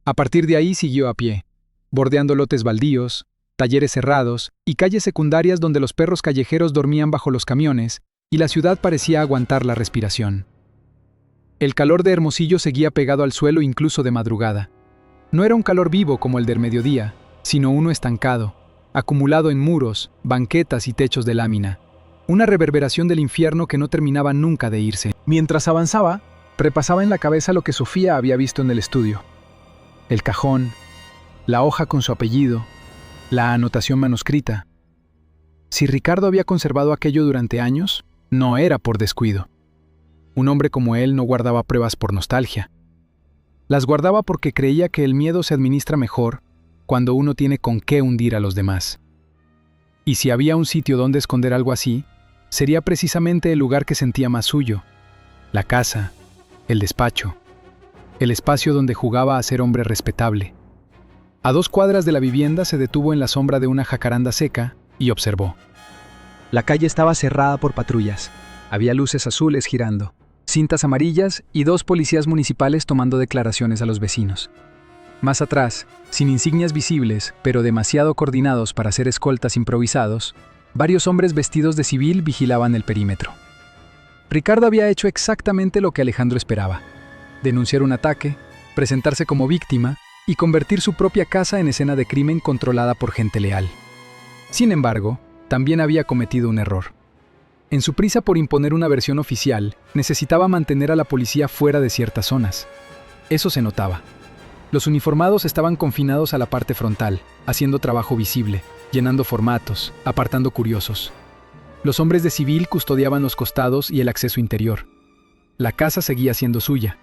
A partir de ahí siguió a pie, bordeando lotes baldíos, talleres cerrados y calles secundarias donde los perros callejeros dormían bajo los camiones y la ciudad parecía aguantar la respiración. El calor de Hermosillo seguía pegado al suelo incluso de madrugada. No era un calor vivo como el del mediodía, sino uno estancado, acumulado en muros, banquetas y techos de lámina. Una reverberación del infierno que no terminaba nunca de irse. Mientras avanzaba, repasaba en la cabeza lo que Sofía había visto en el estudio. El cajón, la hoja con su apellido, la anotación manuscrita. Si Ricardo había conservado aquello durante años, no era por descuido. Un hombre como él no guardaba pruebas por nostalgia. Las guardaba porque creía que el miedo se administra mejor cuando uno tiene con qué hundir a los demás. Y si había un sitio donde esconder algo así, sería precisamente el lugar que sentía más suyo, la casa, el despacho, el espacio donde jugaba a ser hombre respetable. A 2 cuadras de la vivienda se detuvo en la sombra de una jacaranda seca y observó. La calle estaba cerrada por patrullas. Había luces azules girando, cintas amarillas y 2 policías municipales tomando declaraciones a los vecinos. Más atrás, sin insignias visibles, pero demasiado coordinados para ser escoltas improvisados, varios hombres vestidos de civil vigilaban el perímetro. Ricardo había hecho exactamente lo que Alejandro esperaba: denunciar un ataque, presentarse como víctima y convertir su propia casa en escena de crimen controlada por gente leal. Sin embargo, también había cometido un error. En su prisa por imponer una versión oficial, necesitaba mantener a la policía fuera de ciertas zonas. Eso se notaba. Los uniformados estaban confinados a la parte frontal, haciendo trabajo visible, llenando formatos, apartando curiosos. Los hombres de civil custodiaban los costados y el acceso interior. La casa seguía siendo suya,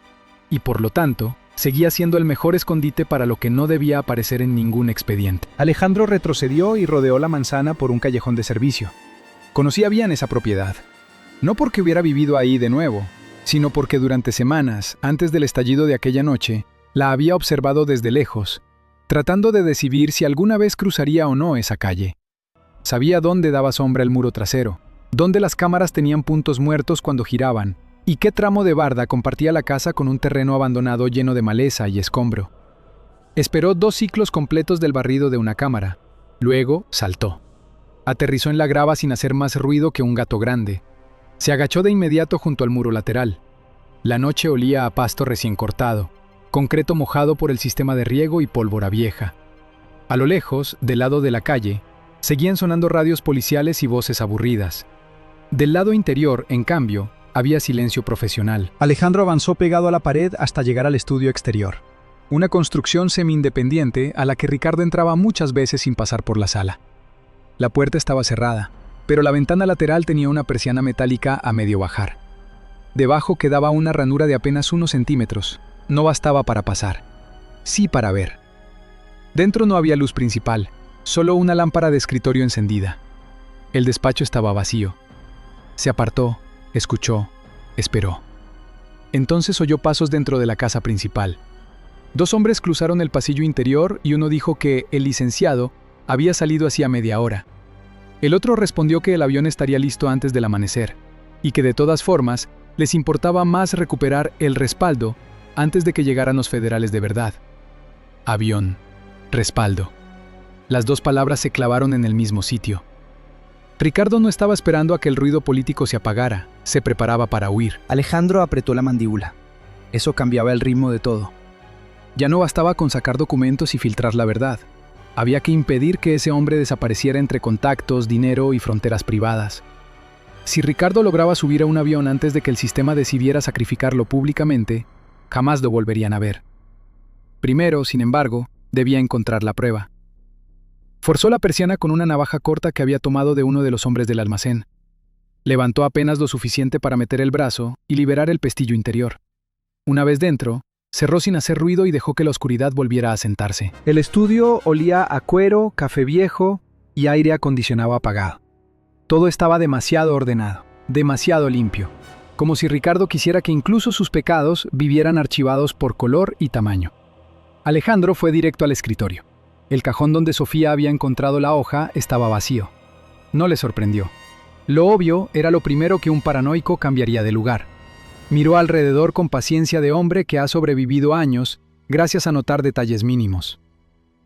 y por lo tanto, seguía siendo el mejor escondite para lo que no debía aparecer en ningún expediente. Alejandro retrocedió y rodeó la manzana por un callejón de servicio. Conocía bien esa propiedad. No porque hubiera vivido ahí de nuevo, sino porque durante semanas, antes del estallido de aquella noche, la había observado desde lejos, tratando de decidir si alguna vez cruzaría o no esa calle. Sabía dónde daba sombra el muro trasero, dónde las cámaras tenían puntos muertos cuando giraban, y qué tramo de barda compartía la casa con un terreno abandonado lleno de maleza y escombro. Esperó 2 ciclos completos del barrido de una cámara. Luego saltó. Aterrizó en la grava sin hacer más ruido que un gato grande. Se agachó de inmediato junto al muro lateral. La noche olía a pasto recién cortado, concreto mojado por el sistema de riego y pólvora vieja. A lo lejos, del lado de la calle, seguían sonando radios policiales y voces aburridas. Del lado interior, en cambio, había silencio profesional. Alejandro avanzó pegado a la pared hasta llegar al estudio exterior. Una construcción semi-independiente a la que Ricardo entraba muchas veces sin pasar por la sala. La puerta estaba cerrada, pero la ventana lateral tenía una persiana metálica a medio bajar. Debajo quedaba una ranura de apenas unos centímetros. No bastaba para pasar, sí para ver. Dentro no había luz principal, solo una lámpara de escritorio encendida. El despacho estaba vacío. Se apartó, escuchó, esperó. Entonces oyó pasos dentro de la casa principal. 2 hombres cruzaron el pasillo interior y uno dijo que el licenciado había salido hacía media hora. El otro respondió que el avión estaría listo antes del amanecer y que de todas formas les importaba más recuperar el respaldo antes de que llegaran los federales de verdad. Avión, respaldo. Las 2 palabras se clavaron en el mismo sitio. Ricardo no estaba esperando a que el ruido político se apagara, se preparaba para huir. Alejandro apretó la mandíbula. Eso cambiaba el ritmo de todo. Ya no bastaba con sacar documentos y filtrar la verdad. Había que impedir que ese hombre desapareciera entre contactos, dinero y fronteras privadas. Si Ricardo lograba subir a un avión antes de que el sistema decidiera sacrificarlo públicamente, jamás lo volverían a ver. Primero, sin embargo, debía encontrar la prueba. Forzó la persiana con una navaja corta que había tomado de uno de los hombres del almacén. Levantó apenas lo suficiente para meter el brazo y liberar el pestillo interior. Una vez dentro, cerró sin hacer ruido y dejó que la oscuridad volviera a sentarse. El estudio olía a cuero, café viejo y aire acondicionado apagado. Todo estaba demasiado ordenado, demasiado limpio, como si Ricardo quisiera que incluso sus pecados vivieran archivados por color y tamaño. Alejandro fue directo al escritorio. El cajón donde Sofía había encontrado la hoja estaba vacío. No le sorprendió. Lo obvio era lo primero que un paranoico cambiaría de lugar. Miró alrededor con paciencia de hombre que ha sobrevivido años gracias a notar detalles mínimos.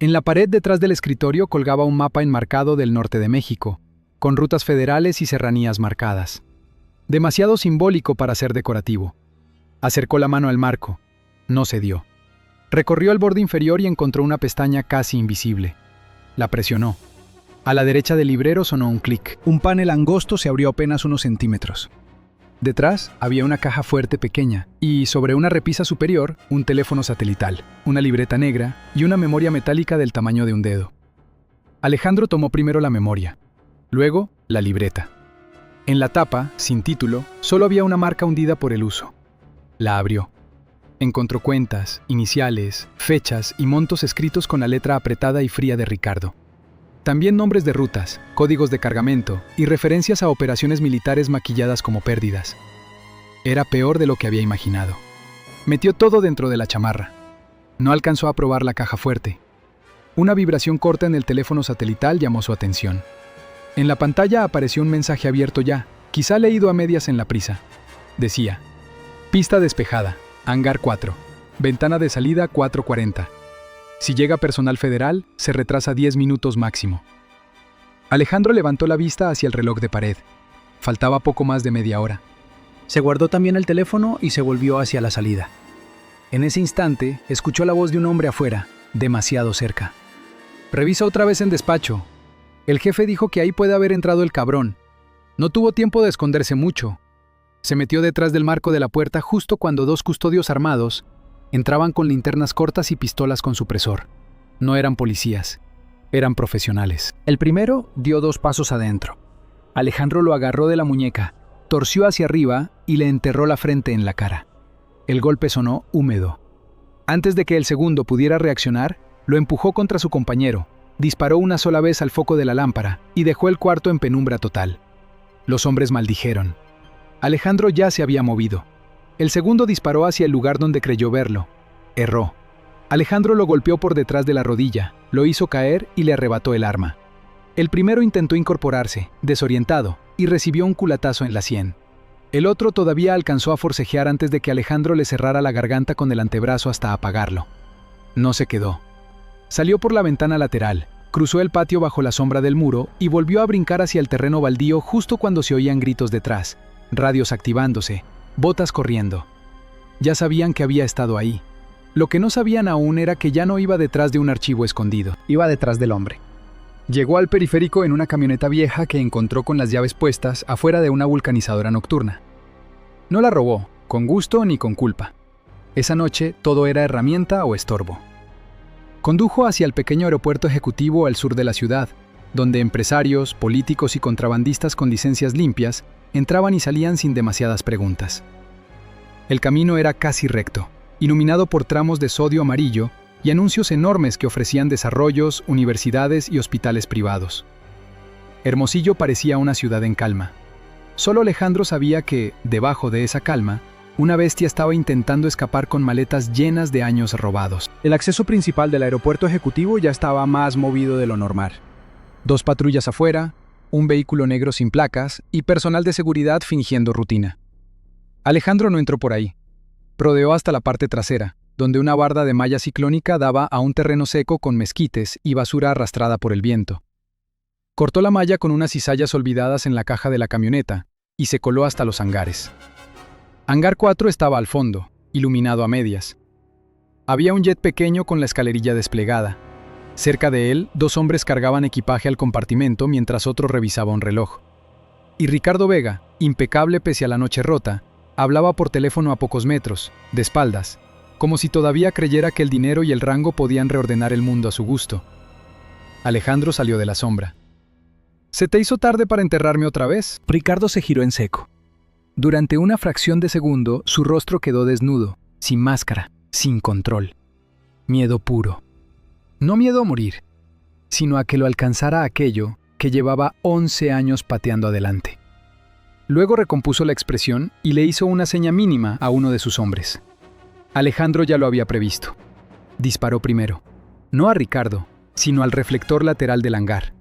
En la pared detrás del escritorio colgaba un mapa enmarcado del norte de México, con rutas federales y serranías marcadas. Demasiado simbólico para ser decorativo. Acercó la mano al marco. No cedió. Recorrió el borde inferior y encontró una pestaña casi invisible. La presionó. A la derecha del librero sonó un clic. Un panel angosto se abrió apenas unos centímetros. Detrás había una caja fuerte pequeña y, sobre una repisa superior, un teléfono satelital, una libreta negra y una memoria metálica del tamaño de un dedo. Alejandro tomó primero la memoria, luego la libreta. En la tapa, sin título, solo había una marca hundida por el uso. La abrió. Encontró cuentas, iniciales, fechas y montos escritos con la letra apretada y fría de Ricardo. También nombres de rutas, códigos de cargamento y referencias a operaciones militares maquilladas como pérdidas. Era peor de lo que había imaginado. Metió todo dentro de la chamarra. No alcanzó a probar la caja fuerte. Una vibración corta en el teléfono satelital llamó su atención. En la pantalla apareció un mensaje abierto ya, quizá leído a medias en la prisa. Decía: pista despejada, hangar 4, ventana de salida 4:40. Si llega personal federal, se retrasa 10 minutos máximo. Alejandro levantó la vista hacia el reloj de pared. Faltaba poco más de media hora. Se guardó también el teléfono y se volvió hacia la salida. En ese instante, escuchó la voz de un hombre afuera, demasiado cerca. Revisa otra vez en despacho. El jefe dijo que ahí puede haber entrado el cabrón. No tuvo tiempo de esconderse mucho. Se metió detrás del marco de la puerta justo cuando 2 custodios armados entraban con linternas cortas y pistolas con supresor. No eran policías, eran profesionales. El primero dio 2 pasos adentro. Alejandro lo agarró de la muñeca, torció hacia arriba y le enterró la frente en la cara. El golpe sonó húmedo. Antes de que el segundo pudiera reaccionar, lo empujó contra su compañero, disparó una sola vez al foco de la lámpara y dejó el cuarto en penumbra total. Los hombres maldijeron. Alejandro ya se había movido. El segundo disparó hacia el lugar donde creyó verlo. Erró. Alejandro lo golpeó por detrás de la rodilla, lo hizo caer y le arrebató el arma. El primero intentó incorporarse, desorientado, y recibió un culatazo en la sien. El otro todavía alcanzó a forcejear antes de que Alejandro le cerrara la garganta con el antebrazo hasta apagarlo. No se quedó. Salió por la ventana lateral, cruzó el patio bajo la sombra del muro y volvió a brincar hacia el terreno baldío justo cuando se oían gritos detrás. radios activándose, botas corriendo. Ya sabían que había estado ahí. Lo que no sabían aún era que ya no iba detrás de un archivo escondido. Iba detrás del hombre. Llegó al periférico en una camioneta vieja que encontró con las llaves puestas afuera de una vulcanizadora nocturna. No la robó, con gusto ni con culpa. Esa noche todo era herramienta o estorbo. Condujo hacia el pequeño aeropuerto ejecutivo al sur de la ciudad, donde empresarios, políticos y contrabandistas con licencias limpias entraban y salían sin demasiadas preguntas. El camino era casi recto, iluminado por tramos de sodio amarillo y anuncios enormes que ofrecían desarrollos, universidades y hospitales privados. Hermosillo parecía una ciudad en calma. Solo Alejandro sabía que, debajo de esa calma, una bestia estaba intentando escapar con maletas llenas de años robados. El acceso principal del aeropuerto ejecutivo ya estaba más movido de lo normal. 2 patrullas afuera, un vehículo negro sin placas y personal de seguridad fingiendo rutina. Alejandro no entró por ahí. Rodeó hasta la parte trasera, donde una barda de malla ciclónica daba a un terreno seco con mezquites y basura arrastrada por el viento. Cortó la malla con unas cizallas olvidadas en la caja de la camioneta y se coló hasta los hangares. Hangar 4 estaba al fondo, iluminado a medias. Había un jet pequeño con la escalerilla desplegada. Cerca de él, 2 hombres cargaban equipaje al compartimento mientras otro revisaba un reloj. Y Ricardo Vega, impecable pese a la noche rota, hablaba por teléfono a pocos metros, de espaldas, como si todavía creyera que el dinero y el rango podían reordenar el mundo a su gusto. Alejandro salió de la sombra. ¿Se te hizo tarde para enterrarme otra vez? Ricardo se giró en seco. Durante una fracción de segundo, su rostro quedó desnudo, sin máscara, sin control. Miedo puro. No miedo a morir, sino a que lo alcanzara aquello que llevaba 11 años pateando adelante. Luego recompuso la expresión y le hizo una seña mínima a uno de sus hombres. Alejandro ya lo había previsto. Disparó primero, no a Ricardo, sino al reflector lateral del hangar.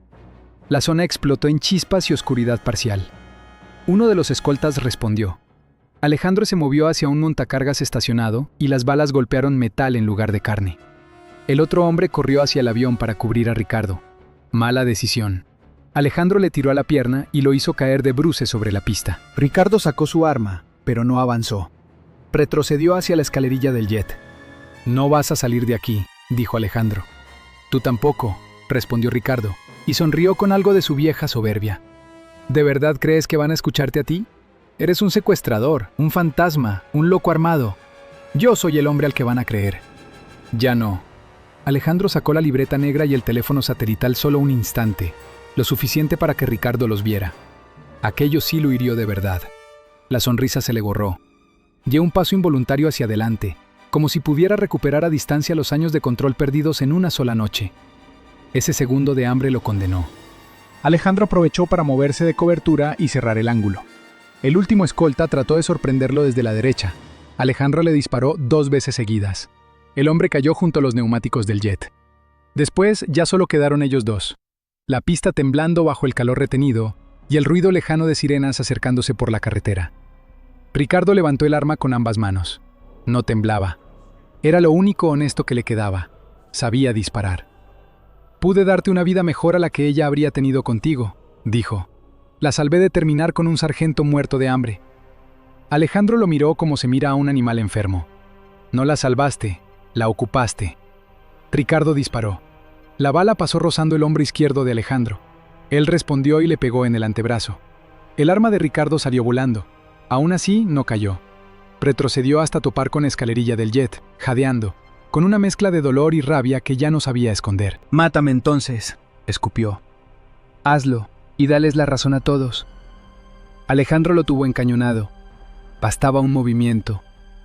La zona explotó en chispas y oscuridad parcial. Uno de los escoltas respondió. Alejandro se movió hacia un montacargas estacionado y las balas golpearon metal en lugar de carne. El otro hombre corrió hacia el avión para cubrir a Ricardo. Mala decisión. Alejandro le tiró a la pierna y lo hizo caer de bruces sobre la pista. Ricardo sacó su arma, pero no avanzó. Retrocedió hacia la escalerilla del jet. «No vas a salir de aquí», dijo Alejandro. «Tú tampoco», respondió Ricardo, y sonrió con algo de su vieja soberbia. «¿De verdad crees que van a escucharte a ti? Eres un secuestrador, un fantasma, un loco armado. Yo soy el hombre al que van a creer». «Ya no». Alejandro sacó la libreta negra y el teléfono satelital solo un instante, lo suficiente para que Ricardo los viera. Aquello sí lo hirió de verdad. La sonrisa se le borró. Dio un paso involuntario hacia adelante, como si pudiera recuperar a distancia los años de control perdidos en una sola noche. Ese segundo de hambre lo condenó. Alejandro aprovechó para moverse de cobertura y cerrar el ángulo. El último escolta trató de sorprenderlo desde la derecha. Alejandro le disparó 2 veces seguidas. El hombre cayó junto a los neumáticos del jet. Después ya solo quedaron ellos 2. La pista temblando bajo el calor retenido y el ruido lejano de sirenas acercándose por la carretera. Ricardo levantó el arma con ambas manos. No temblaba. Era lo único honesto que le quedaba. Sabía disparar. «Pude darte una vida mejor a la que ella habría tenido contigo», dijo. «La salvé de terminar con un sargento muerto de hambre». Alejandro lo miró como se mira a un animal enfermo. «No la salvaste, la ocupaste». Ricardo disparó. La bala pasó rozando el hombro izquierdo de Alejandro. Él respondió y le pegó en el antebrazo. El arma de Ricardo salió volando. Aún así, no cayó. Retrocedió hasta topar con la escalerilla del jet, jadeando, con una mezcla de dolor y rabia que ya no sabía esconder. «Mátame entonces», escupió. «Hazlo, y dales la razón a todos». Alejandro lo tuvo encañonado. Bastaba un movimiento,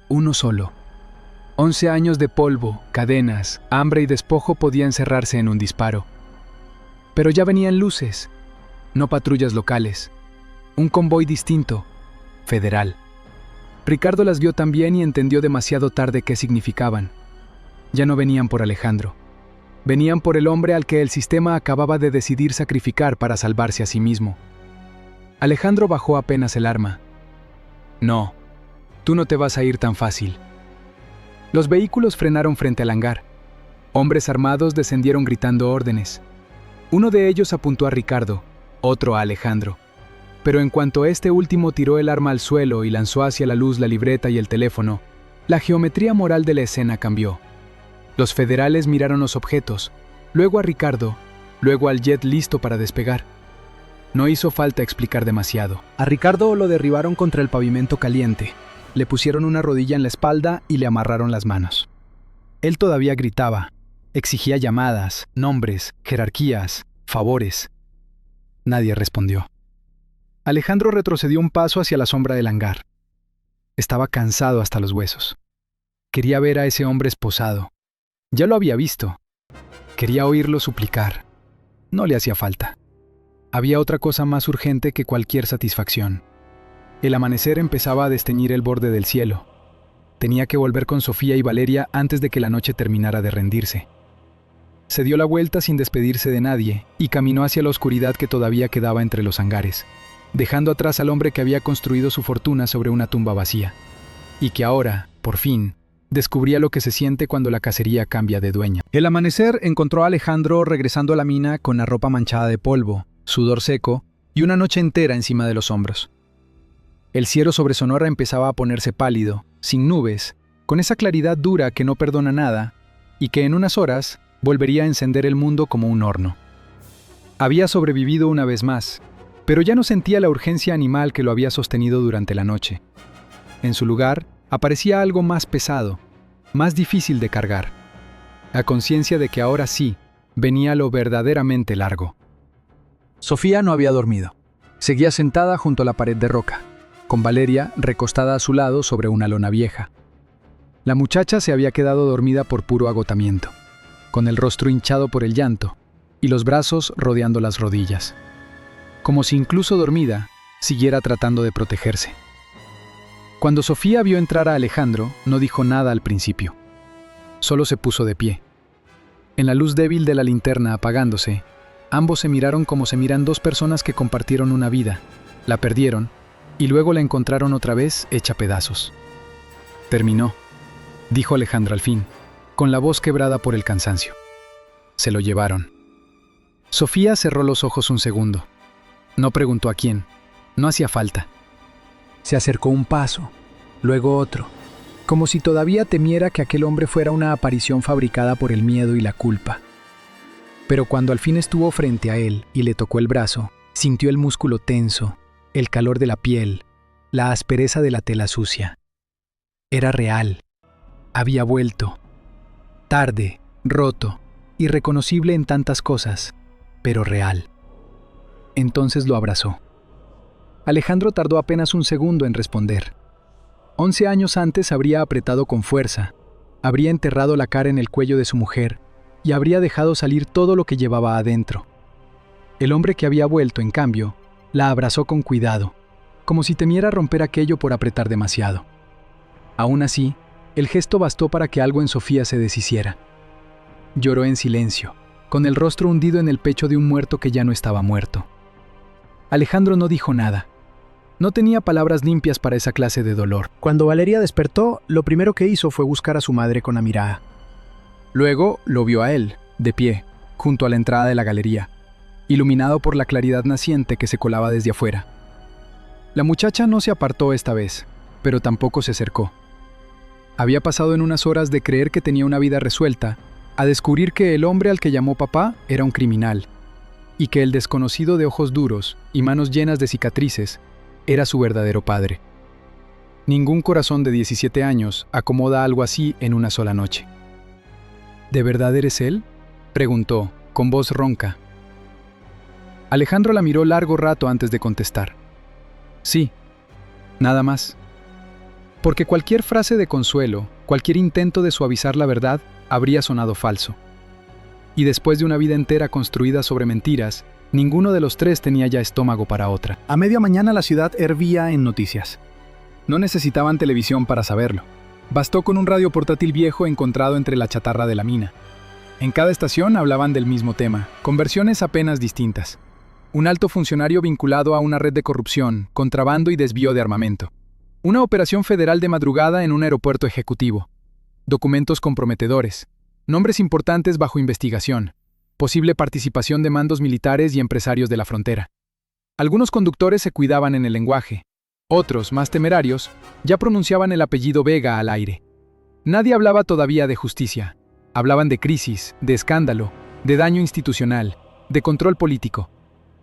uno solo. 11 años de polvo, cadenas, hambre y despojo podían cerrarse en un disparo. Pero ya venían luces, no patrullas locales, un convoy distinto, federal. Ricardo las vio también y entendió demasiado tarde qué significaban. Ya no venían por Alejandro. Venían por el hombre al que el sistema acababa de decidir sacrificar para salvarse a sí mismo. Alejandro bajó apenas el arma. «No, tú no te vas a ir tan fácil». Los vehículos frenaron frente al hangar. Hombres armados descendieron gritando órdenes. Uno de ellos apuntó a Ricardo, otro a Alejandro. Pero en cuanto este último tiró el arma al suelo y lanzó hacia la luz la libreta y el teléfono, la geometría moral de la escena cambió. Los federales miraron los objetos, luego a Ricardo, luego al jet listo para despegar. No hizo falta explicar demasiado. A Ricardo lo derribaron contra el pavimento caliente, le pusieron una rodilla en la espalda y le amarraron las manos. Él todavía gritaba, exigía llamadas, nombres, jerarquías, favores. Nadie respondió. Alejandro retrocedió un paso hacia la sombra del hangar. Estaba cansado hasta los huesos. Quería ver a ese hombre esposado. Ya lo había visto. Quería oírlo suplicar. No le hacía falta. Había otra cosa más urgente que cualquier satisfacción. El amanecer empezaba a desteñir el borde del cielo. Tenía que volver con Sofía y Valeria antes de que la noche terminara de rendirse. Se dio la vuelta sin despedirse de nadie y caminó hacia la oscuridad que todavía quedaba entre los hangares, dejando atrás al hombre que había construido su fortuna sobre una tumba vacía, y que ahora, por fin, descubría lo que se siente cuando la cacería cambia de dueña. El amanecer encontró a Alejandro regresando a la mina con la ropa manchada de polvo, sudor seco y una noche entera encima de los hombros. El cielo sobre Sonora empezaba a ponerse pálido, sin nubes, con esa claridad dura que no perdona nada y que en unas horas volvería a encender el mundo como un horno. Había sobrevivido una vez más, pero ya no sentía la urgencia animal que lo había sostenido durante la noche. En su lugar, aparecía algo más pesado, más difícil de cargar. La conciencia de que ahora sí, venía lo verdaderamente largo. Sofía no había dormido. Seguía sentada junto a la pared de roca, con Valeria recostada a su lado sobre una lona vieja. La muchacha se había quedado dormida por puro agotamiento, con el rostro hinchado por el llanto y los brazos rodeando las rodillas. Como si incluso dormida, siguiera tratando de protegerse. Cuando Sofía vio entrar a Alejandro, no dijo nada al principio. Solo se puso de pie. En la luz débil de la linterna apagándose, ambos se miraron como se miran dos personas que compartieron una vida, la perdieron y luego la encontraron otra vez hecha pedazos. Terminó, dijo Alejandro al fin, con la voz quebrada por el cansancio. Se lo llevaron. Sofía cerró los ojos un segundo. No preguntó a quién. No hacía falta. Se acercó un paso, luego otro, como si todavía temiera que aquel hombre fuera una aparición fabricada por el miedo y la culpa. Pero cuando al fin estuvo frente a él y le tocó el brazo, sintió el músculo tenso, el calor de la piel, la aspereza de la tela sucia. Era real. Había vuelto. Tarde, roto, irreconocible en tantas cosas, pero real. Entonces lo abrazó. Alejandro tardó apenas un segundo en responder. 11 años antes habría apretado con fuerza, habría enterrado la cara en el cuello de su mujer y habría dejado salir todo lo que llevaba adentro. El hombre que había vuelto, en cambio, la abrazó con cuidado, como si temiera romper aquello por apretar demasiado. Aún así, el gesto bastó para que algo en Sofía se deshiciera. Lloró en silencio, con el rostro hundido en el pecho de un muerto que ya no estaba muerto. Alejandro no dijo nada. No tenía palabras limpias para esa clase de dolor. Cuando Valeria despertó, lo primero que hizo fue buscar a su madre con Amirah. Luego lo vio a él, de pie, junto a la entrada de la galería, iluminado por la claridad naciente que se colaba desde afuera. La muchacha no se apartó esta vez, pero tampoco se acercó. Había pasado en unas horas de creer que tenía una vida resuelta, a descubrir que el hombre al que llamó papá era un criminal, y que el desconocido de ojos duros y manos llenas de cicatrices era su verdadero padre. Ningún corazón de 17 años acomoda algo así en una sola noche. ¿De verdad eres él?, preguntó, con voz ronca. Alejandro la miró largo rato antes de contestar. Sí, nada más. Porque cualquier frase de consuelo, cualquier intento de suavizar la verdad, habría sonado falso. Y después de una vida entera construida sobre mentiras, ninguno de los tres tenía ya estómago para otra. A media mañana la ciudad hervía en noticias. No necesitaban televisión para saberlo. Bastó con un radio portátil viejo encontrado entre la chatarra de la mina. En cada estación hablaban del mismo tema, con versiones apenas distintas. Un alto funcionario vinculado a una red de corrupción, contrabando y desvío de armamento. Una operación federal de madrugada en un aeropuerto ejecutivo. Documentos comprometedores. Nombres importantes bajo investigación. Posible participación de mandos militares y empresarios de la frontera. Algunos conductores se cuidaban en el lenguaje. Otros, más temerarios, ya pronunciaban el apellido Vega al aire. Nadie hablaba todavía de justicia. Hablaban de crisis, de escándalo, de daño institucional, de control político.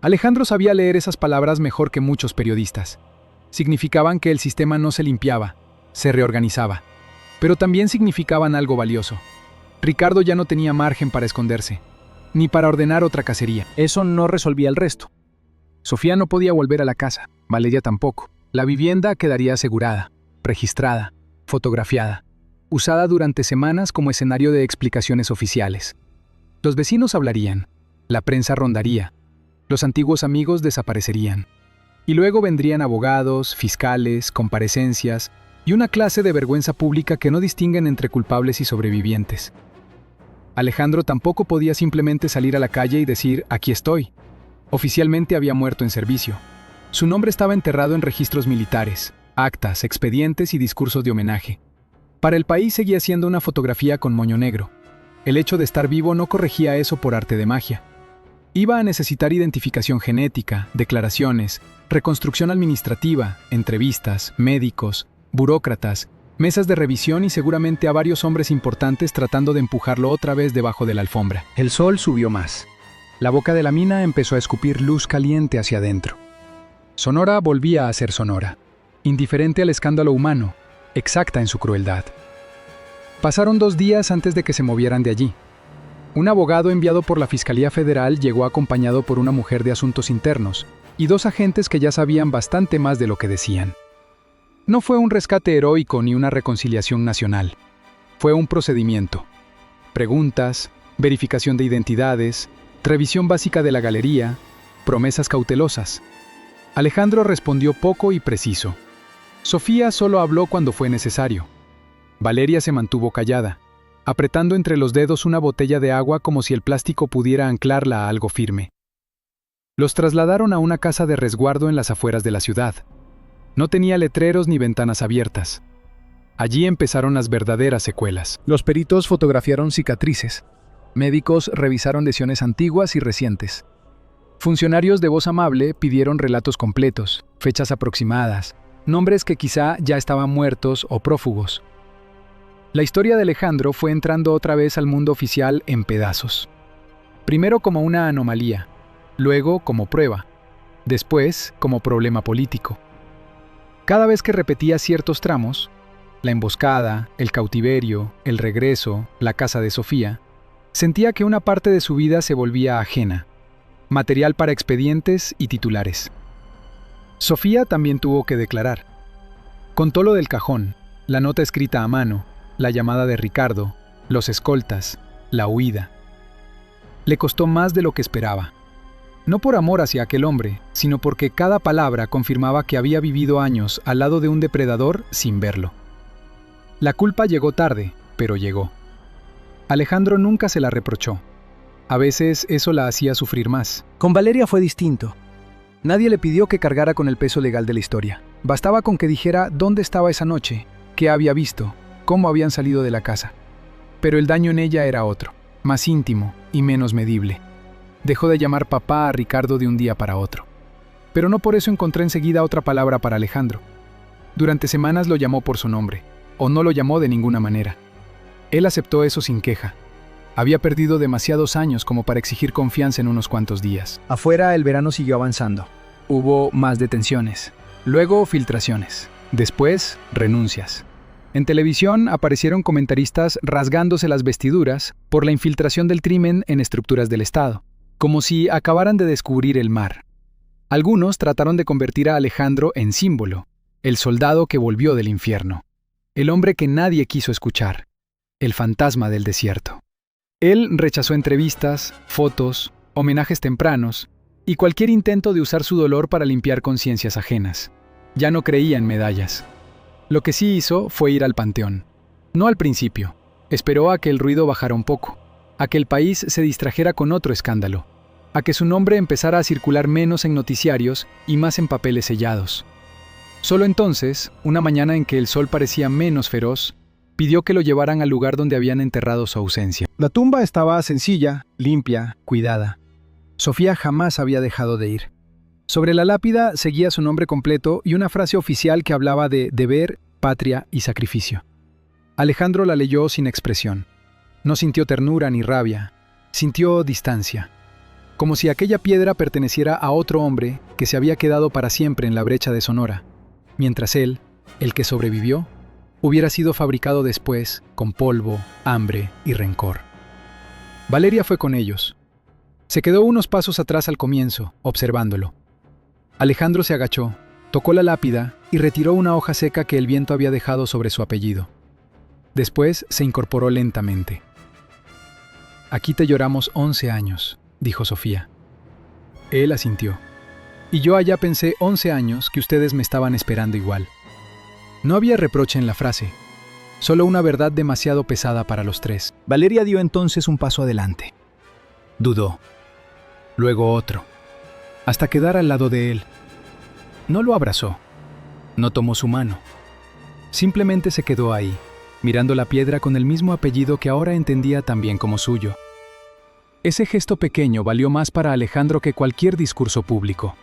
Alejandro sabía leer esas palabras mejor que muchos periodistas. Significaban que el sistema no se limpiaba, se reorganizaba. Pero también significaban algo valioso. Ricardo ya no tenía margen para esconderse, ni para ordenar otra cacería. Eso no resolvía el resto. Sofía no podía volver a la casa, Valeria tampoco. La vivienda quedaría asegurada, registrada, fotografiada, usada durante semanas como escenario de explicaciones oficiales. Los vecinos hablarían, la prensa rondaría, los antiguos amigos desaparecerían. Y luego vendrían abogados, fiscales, comparecencias y una clase de vergüenza pública que no distinguen entre culpables y sobrevivientes. Alejandro tampoco podía simplemente salir a la calle y decir, aquí estoy. Oficialmente había muerto en servicio. Su nombre estaba enterrado en registros militares, actas, expedientes y discursos de homenaje. Para el país seguía siendo una fotografía con moño negro. El hecho de estar vivo no corregía eso por arte de magia. Iba a necesitar identificación genética, declaraciones, reconstrucción administrativa, entrevistas, médicos, burócratas, mesas de revisión y seguramente a varios hombres importantes tratando de empujarlo otra vez debajo de la alfombra. El sol subió más. La boca de la mina empezó a escupir luz caliente hacia adentro. Sonora volvía a ser Sonora, indiferente al escándalo humano, exacta en su crueldad. Pasaron 2 días antes de que se movieran de allí. Un abogado enviado por la Fiscalía Federal llegó acompañado por una mujer de asuntos internos y 2 agentes que ya sabían bastante más de lo que decían. No fue un rescate heroico ni una reconciliación nacional. Fue un procedimiento. Preguntas, verificación de identidades, revisión básica de la galería, promesas cautelosas. Alejandro respondió poco y preciso. Sofía solo habló cuando fue necesario. Valeria se mantuvo callada, apretando entre los dedos una botella de agua como si el plástico pudiera anclarla a algo firme. Los trasladaron a una casa de resguardo en las afueras de la ciudad. No tenía letreros ni ventanas abiertas. Allí empezaron las verdaderas secuelas. Los peritos fotografiaron cicatrices. Médicos revisaron lesiones antiguas y recientes. Funcionarios de voz amable pidieron relatos completos, fechas aproximadas, nombres que quizá ya estaban muertos o prófugos. La historia de Alejandro fue entrando otra vez al mundo oficial en pedazos. Primero como una anomalía, luego como prueba, después como problema político. Cada vez que repetía ciertos tramos, la emboscada, el cautiverio, el regreso, la casa de Sofía, sentía que una parte de su vida se volvía ajena, material para expedientes y titulares. Sofía también tuvo que declarar. Contó lo del cajón, la nota escrita a mano, la llamada de Ricardo, los escoltas, la huida. Le costó más de lo que esperaba. No por amor hacia aquel hombre, sino porque cada palabra confirmaba que había vivido años al lado de un depredador sin verlo. La culpa llegó tarde, pero llegó. Alejandro nunca se la reprochó. A veces eso la hacía sufrir más. Con Valeria fue distinto. Nadie le pidió que cargara con el peso legal de la historia. Bastaba con que dijera dónde estaba esa noche, qué había visto, cómo habían salido de la casa. Pero el daño en ella era otro, más íntimo y menos medible. Dejó de llamar papá a Ricardo de un día para otro. Pero no por eso encontré enseguida otra palabra para Alejandro. Durante semanas lo llamó por su nombre, o no lo llamó de ninguna manera. Él aceptó eso sin queja. Había perdido demasiados años como para exigir confianza en unos cuantos días. Afuera el verano siguió avanzando. Hubo más detenciones, luego filtraciones, después renuncias. En televisión aparecieron comentaristas rasgándose las vestiduras por la infiltración del crimen en estructuras del Estado, como si acabaran de descubrir el mar. Algunos trataron de convertir a Alejandro en símbolo, el soldado que volvió del infierno, el hombre que nadie quiso escuchar, el fantasma del desierto. Él rechazó entrevistas, fotos, homenajes tempranos y cualquier intento de usar su dolor para limpiar conciencias ajenas. Ya no creía en medallas. Lo que sí hizo fue ir al panteón. No al principio. Esperó a que el ruido bajara un poco, a que el país se distrajera con otro escándalo, a que su nombre empezara a circular menos en noticiarios y más en papeles sellados. Solo entonces, una mañana en que el sol parecía menos feroz, pidió que lo llevaran al lugar donde habían enterrado su ausencia. La tumba estaba sencilla, limpia, cuidada. Sofía jamás había dejado de ir. Sobre la lápida seguía su nombre completo y una frase oficial que hablaba de deber, patria y sacrificio. Alejandro la leyó sin expresión. No sintió ternura ni rabia, sintió distancia, como si aquella piedra perteneciera a otro hombre que se había quedado para siempre en la brecha de Sonora, mientras él, el que sobrevivió, hubiera sido fabricado después con polvo, hambre y rencor. Valeria fue con ellos. Se quedó unos pasos atrás al comienzo, observándolo. Alejandro se agachó, tocó la lápida y retiró una hoja seca que el viento había dejado sobre su apellido. Después se incorporó lentamente. «Aquí te lloramos 11 años», dijo Sofía. Él asintió. «Y yo allá pensé 11 años que ustedes me estaban esperando igual». No había reproche en la frase, solo una verdad demasiado pesada para los tres. Valeria dio entonces un paso adelante. Dudó. Luego otro, hasta quedar al lado de él. No lo abrazó. No tomó su mano. Simplemente se quedó ahí, mirando la piedra con el mismo apellido que ahora entendía tan bien como suyo. Ese gesto pequeño valió más para Alejandro que cualquier discurso público.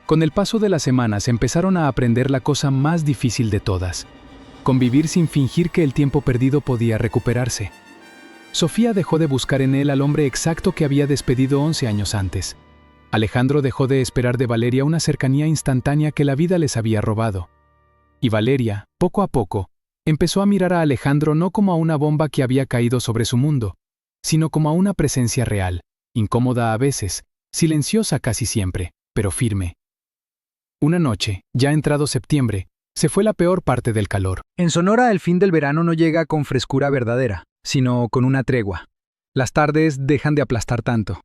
Con el paso de las semanas empezaron a aprender la cosa más difícil de todas: convivir sin fingir que el tiempo perdido podía recuperarse. Sofía dejó de buscar en él al hombre exacto que había despedido 11 años antes. Alejandro dejó de esperar de Valeria una cercanía instantánea que la vida les había robado. Y Valeria, poco a poco, empezó a mirar a Alejandro no como a una bomba que había caído sobre su mundo, sino como a una presencia real, incómoda a veces, silenciosa casi siempre, pero firme. Una noche, ya entrado septiembre, se fue la peor parte del calor. En Sonora el fin del verano no llega con frescura verdadera, sino con una tregua. Las tardes dejan de aplastar tanto.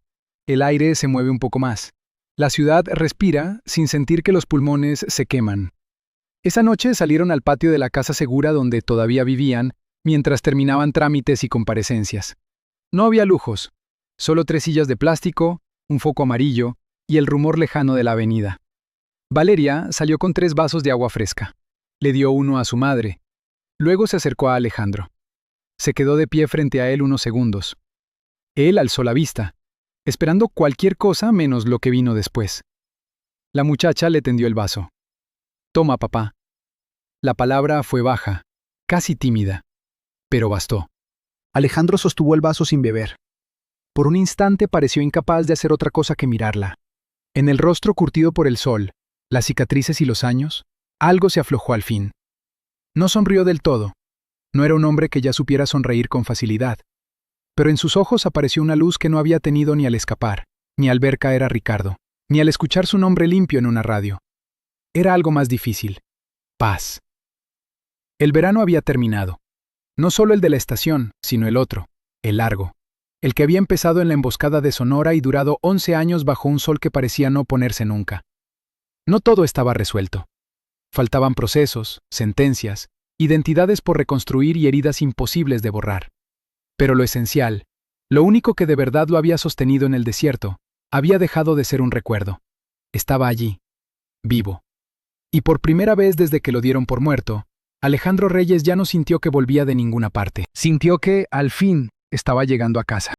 El aire se mueve un poco más. La ciudad respira sin sentir que los pulmones se queman. Esa noche salieron al patio de la casa segura donde todavía vivían, mientras terminaban trámites y comparecencias. No había lujos, solo 3 sillas de plástico, un foco amarillo y el rumor lejano de la avenida. Valeria salió con 3 vasos de agua fresca. Le dio uno a su madre. Luego se acercó a Alejandro. Se quedó de pie frente a él unos segundos. Él alzó la vista, esperando cualquier cosa menos lo que vino después. La muchacha le tendió el vaso. «Toma, papá». La palabra fue baja, casi tímida, pero bastó. Alejandro sostuvo el vaso sin beber. Por un instante pareció incapaz de hacer otra cosa que mirarla. En el rostro curtido por el sol, las cicatrices y los años, algo se aflojó al fin. No sonrió del todo. No era un hombre que ya supiera sonreír con facilidad. Pero en sus ojos apareció una luz que no había tenido ni al escapar, ni al ver caer a Ricardo, ni al escuchar su nombre limpio en una radio. Era algo más difícil. Paz. El verano había terminado. No solo el de la estación, sino el otro, el largo. El que había empezado en la emboscada de Sonora y durado 11 años bajo un sol que parecía no ponerse nunca. No todo estaba resuelto. Faltaban procesos, sentencias, identidades por reconstruir y heridas imposibles de borrar. Pero lo esencial, lo único que de verdad lo había sostenido en el desierto, había dejado de ser un recuerdo. Estaba allí, vivo. Y por primera vez desde que lo dieron por muerto, Alejandro Reyes ya no sintió que volvía de ninguna parte. Sintió que, al fin, estaba llegando a casa.